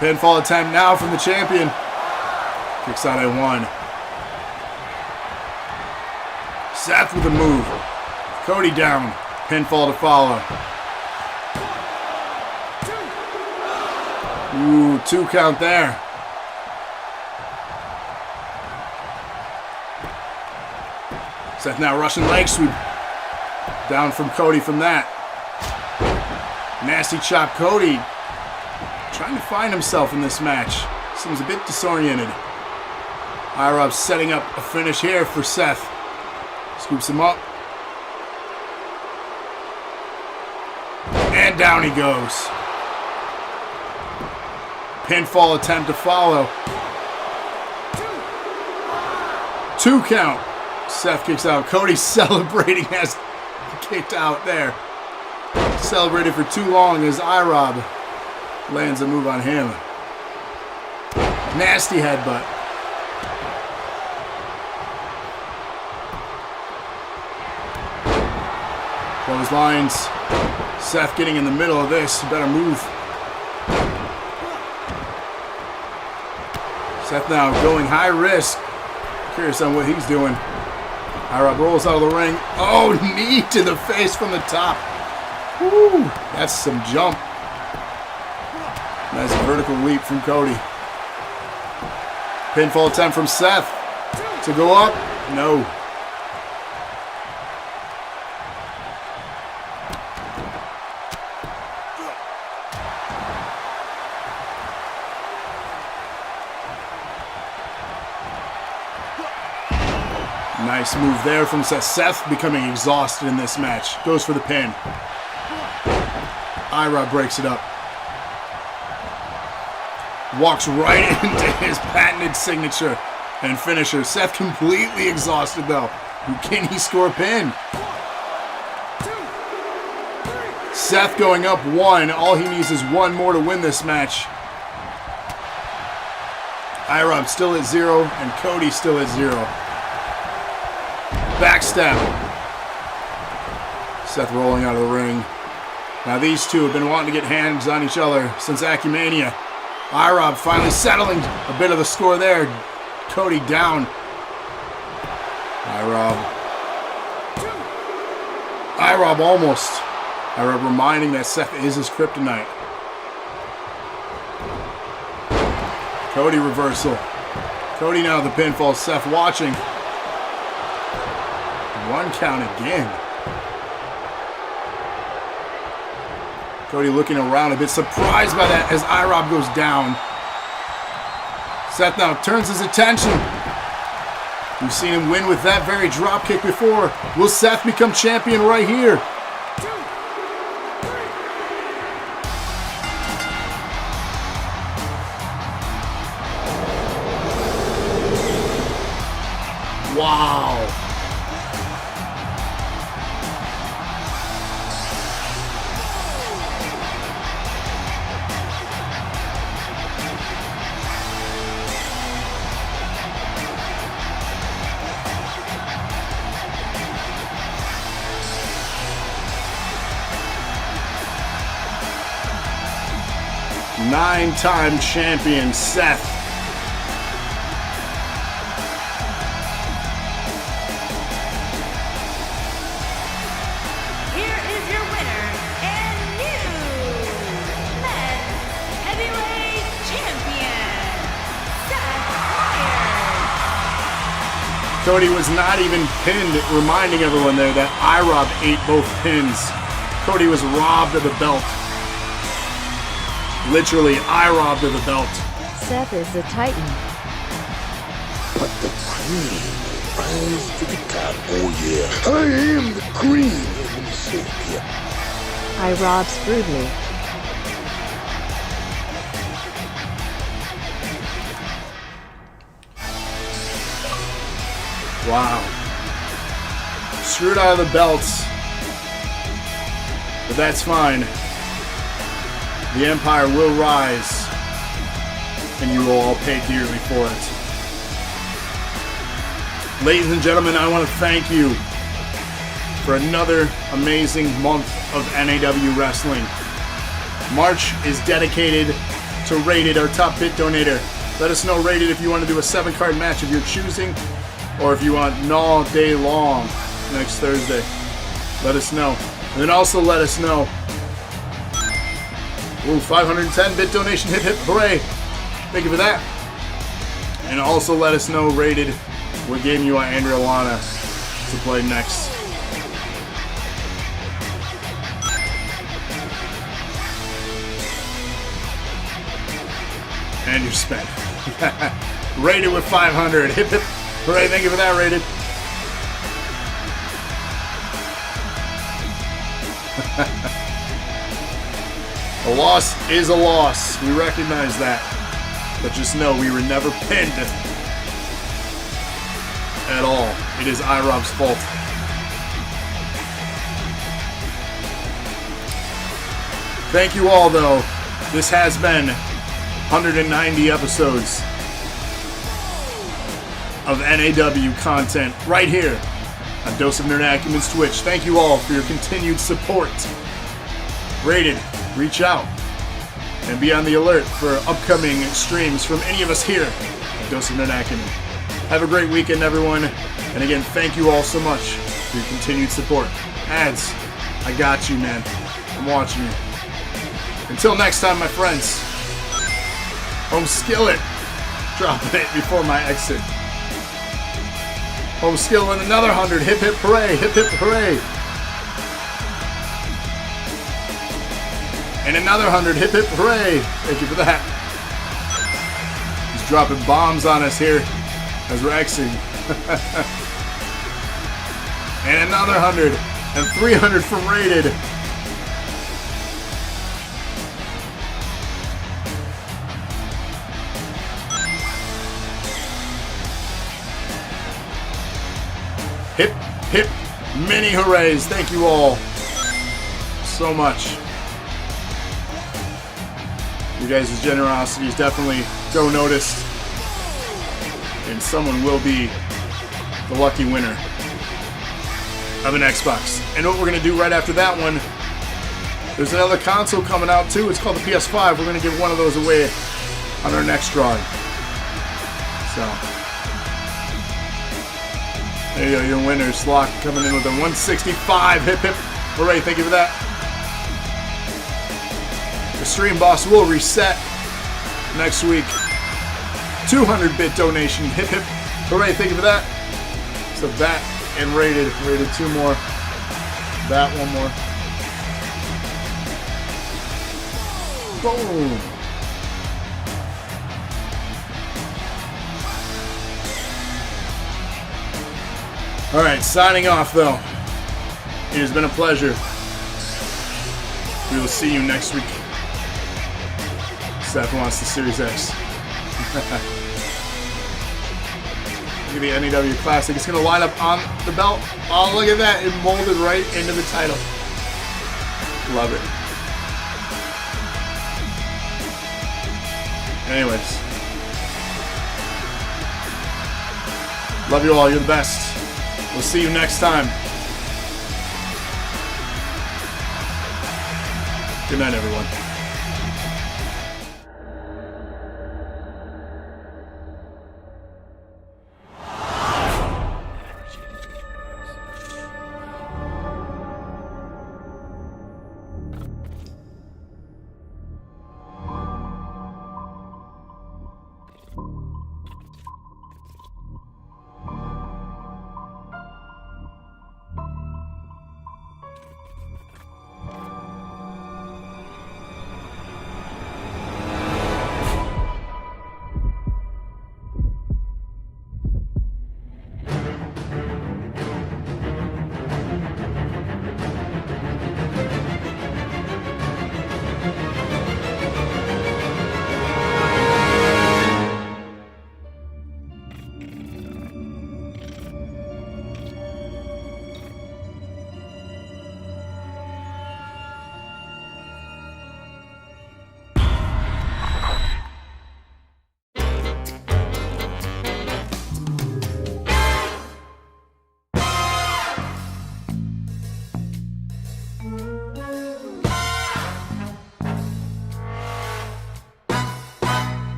Pinfall attempt now from the champion. Kicks out at 1. Seth with a move. Cody down. Pinfall to follow. Ooh, 2 count there. Seth now Russian leg sweep. Down from Cody from that. Nasty chop. Cody trying to find himself in this match. Seems a bit disoriented. IROB setting up a finish here for Seth. Scoops him up. And down he goes. Pinfall attempt to follow. 2 count. Seth kicks out. Cody celebrating as kicked out there. Celebrated for too long as IROB lands a move on him. Nasty headbutt. Clotheslines. Seth getting in the middle of this. Better move. Seth now going high risk. Curious on what he's doing. IROB rolls out of the ring. Oh, knee to the face from the top. Woo, that's some jump. Nice vertical leap from Cody. Pinfall attempt from Seth. To go up? No. Nice move there from Seth. Seth becoming exhausted in this match. Goes for the pin. IROB breaks it up. Walks right into his patented signature and finisher. Seth completely exhausted though. Can he score a pin? Seth going up 1. All he needs is 1 more to win this match. IROB still at 0 and Cody still at 0. Backstab. Seth rolling out of the ring. Now these two have been wanting to get hands on each other since Acumania. IROB finally settling a bit of the score there. Cody down. IROB almost. IROB reminding that Seth is his kryptonite. Cody reversal. Cody now the pinfall. Seth watching. 1 count again. Cody looking around a bit surprised by that as IROB goes down. Seth now turns his attention. We've seen him win with that very drop kick before. Will Seth become champion right here? Wow. 9-time champion Seth. Here is your winner and new men's heavyweight champion, Seth Rollins. Cody was not even pinned, reminding everyone there that I-Rob ate both pins. Cody was robbed of the belt. Literally, I-Robbed of the belt. Seth is the Titan. But the cream will rise to the top. Oh yeah. I am the cream. Let me see it here. I-Rob screwed me. Wow. Screwed out of the belts. But that's fine. The Empire will rise, and you will all pay dearly for it. Ladies and gentlemen, I want to thank you for another amazing month of NAW Wrestling. March is dedicated to Rated, our top bit donator. Let us know, Rated, if you want to do a 7-card match of your choosing, or if you want NAW Day Long next Thursday. Let us know. And then also let us know. Ooh, 510 bit donation, hip hip hooray. Thank you for that. And also let us know, Rated, what game you want Andrea Lana to play next. And you're spent. Rated with 500. Hip hip hooray, thank you for that, Rated. A loss is a loss. We recognize that. But just know we were never pinned at all. It is I-Rob's fault. Thank you all, though. This has been 190 episodes of NAW content right here on Dose of Nerd Acumen's Twitch. Thank you all for your continued support. Rated, reach out and be on the alert for upcoming streams from any of us here at Dose of Nerd Acumen. Have a great weekend, everyone. And again, thank you all so much for your continued support. Ads, I got you, man. I'm watching you. Until next time, my friends. Home Skillet, dropping it before my exit. Home Skillet with another 100. Hip hip hooray, hip hip hooray. And another 100. Hip hip hooray. Thank you for that. He's dropping bombs on us here as we're exiting. And another 100. And 300 from Rated. Hip, hip, many hoorays. Thank you all so much. You guys' generosity is definitely so noticed. And someone will be the lucky winner of an Xbox. And what we're going to do right after that one, there's another console coming out too. It's called the PS5. We're going to give one of those away on our next drawing. So, there you go, your winner, Slock, coming in with a 165. Hip hip. Hooray, thank you for that. The stream boss will reset next week. 200-bit donation. Hip hip. Hooray, thank you for that. So that and Rated 2 more. That one more. Boom. Alright, signing off though. It has been a pleasure. We will see you next week. Seth wants the Series X. Look at the NAW Classic. It's going to line up on the belt. Oh, look at that. It molded right into the title. Love it. Anyways. Love you all. You're the best. We'll see you next time. Good night, everyone.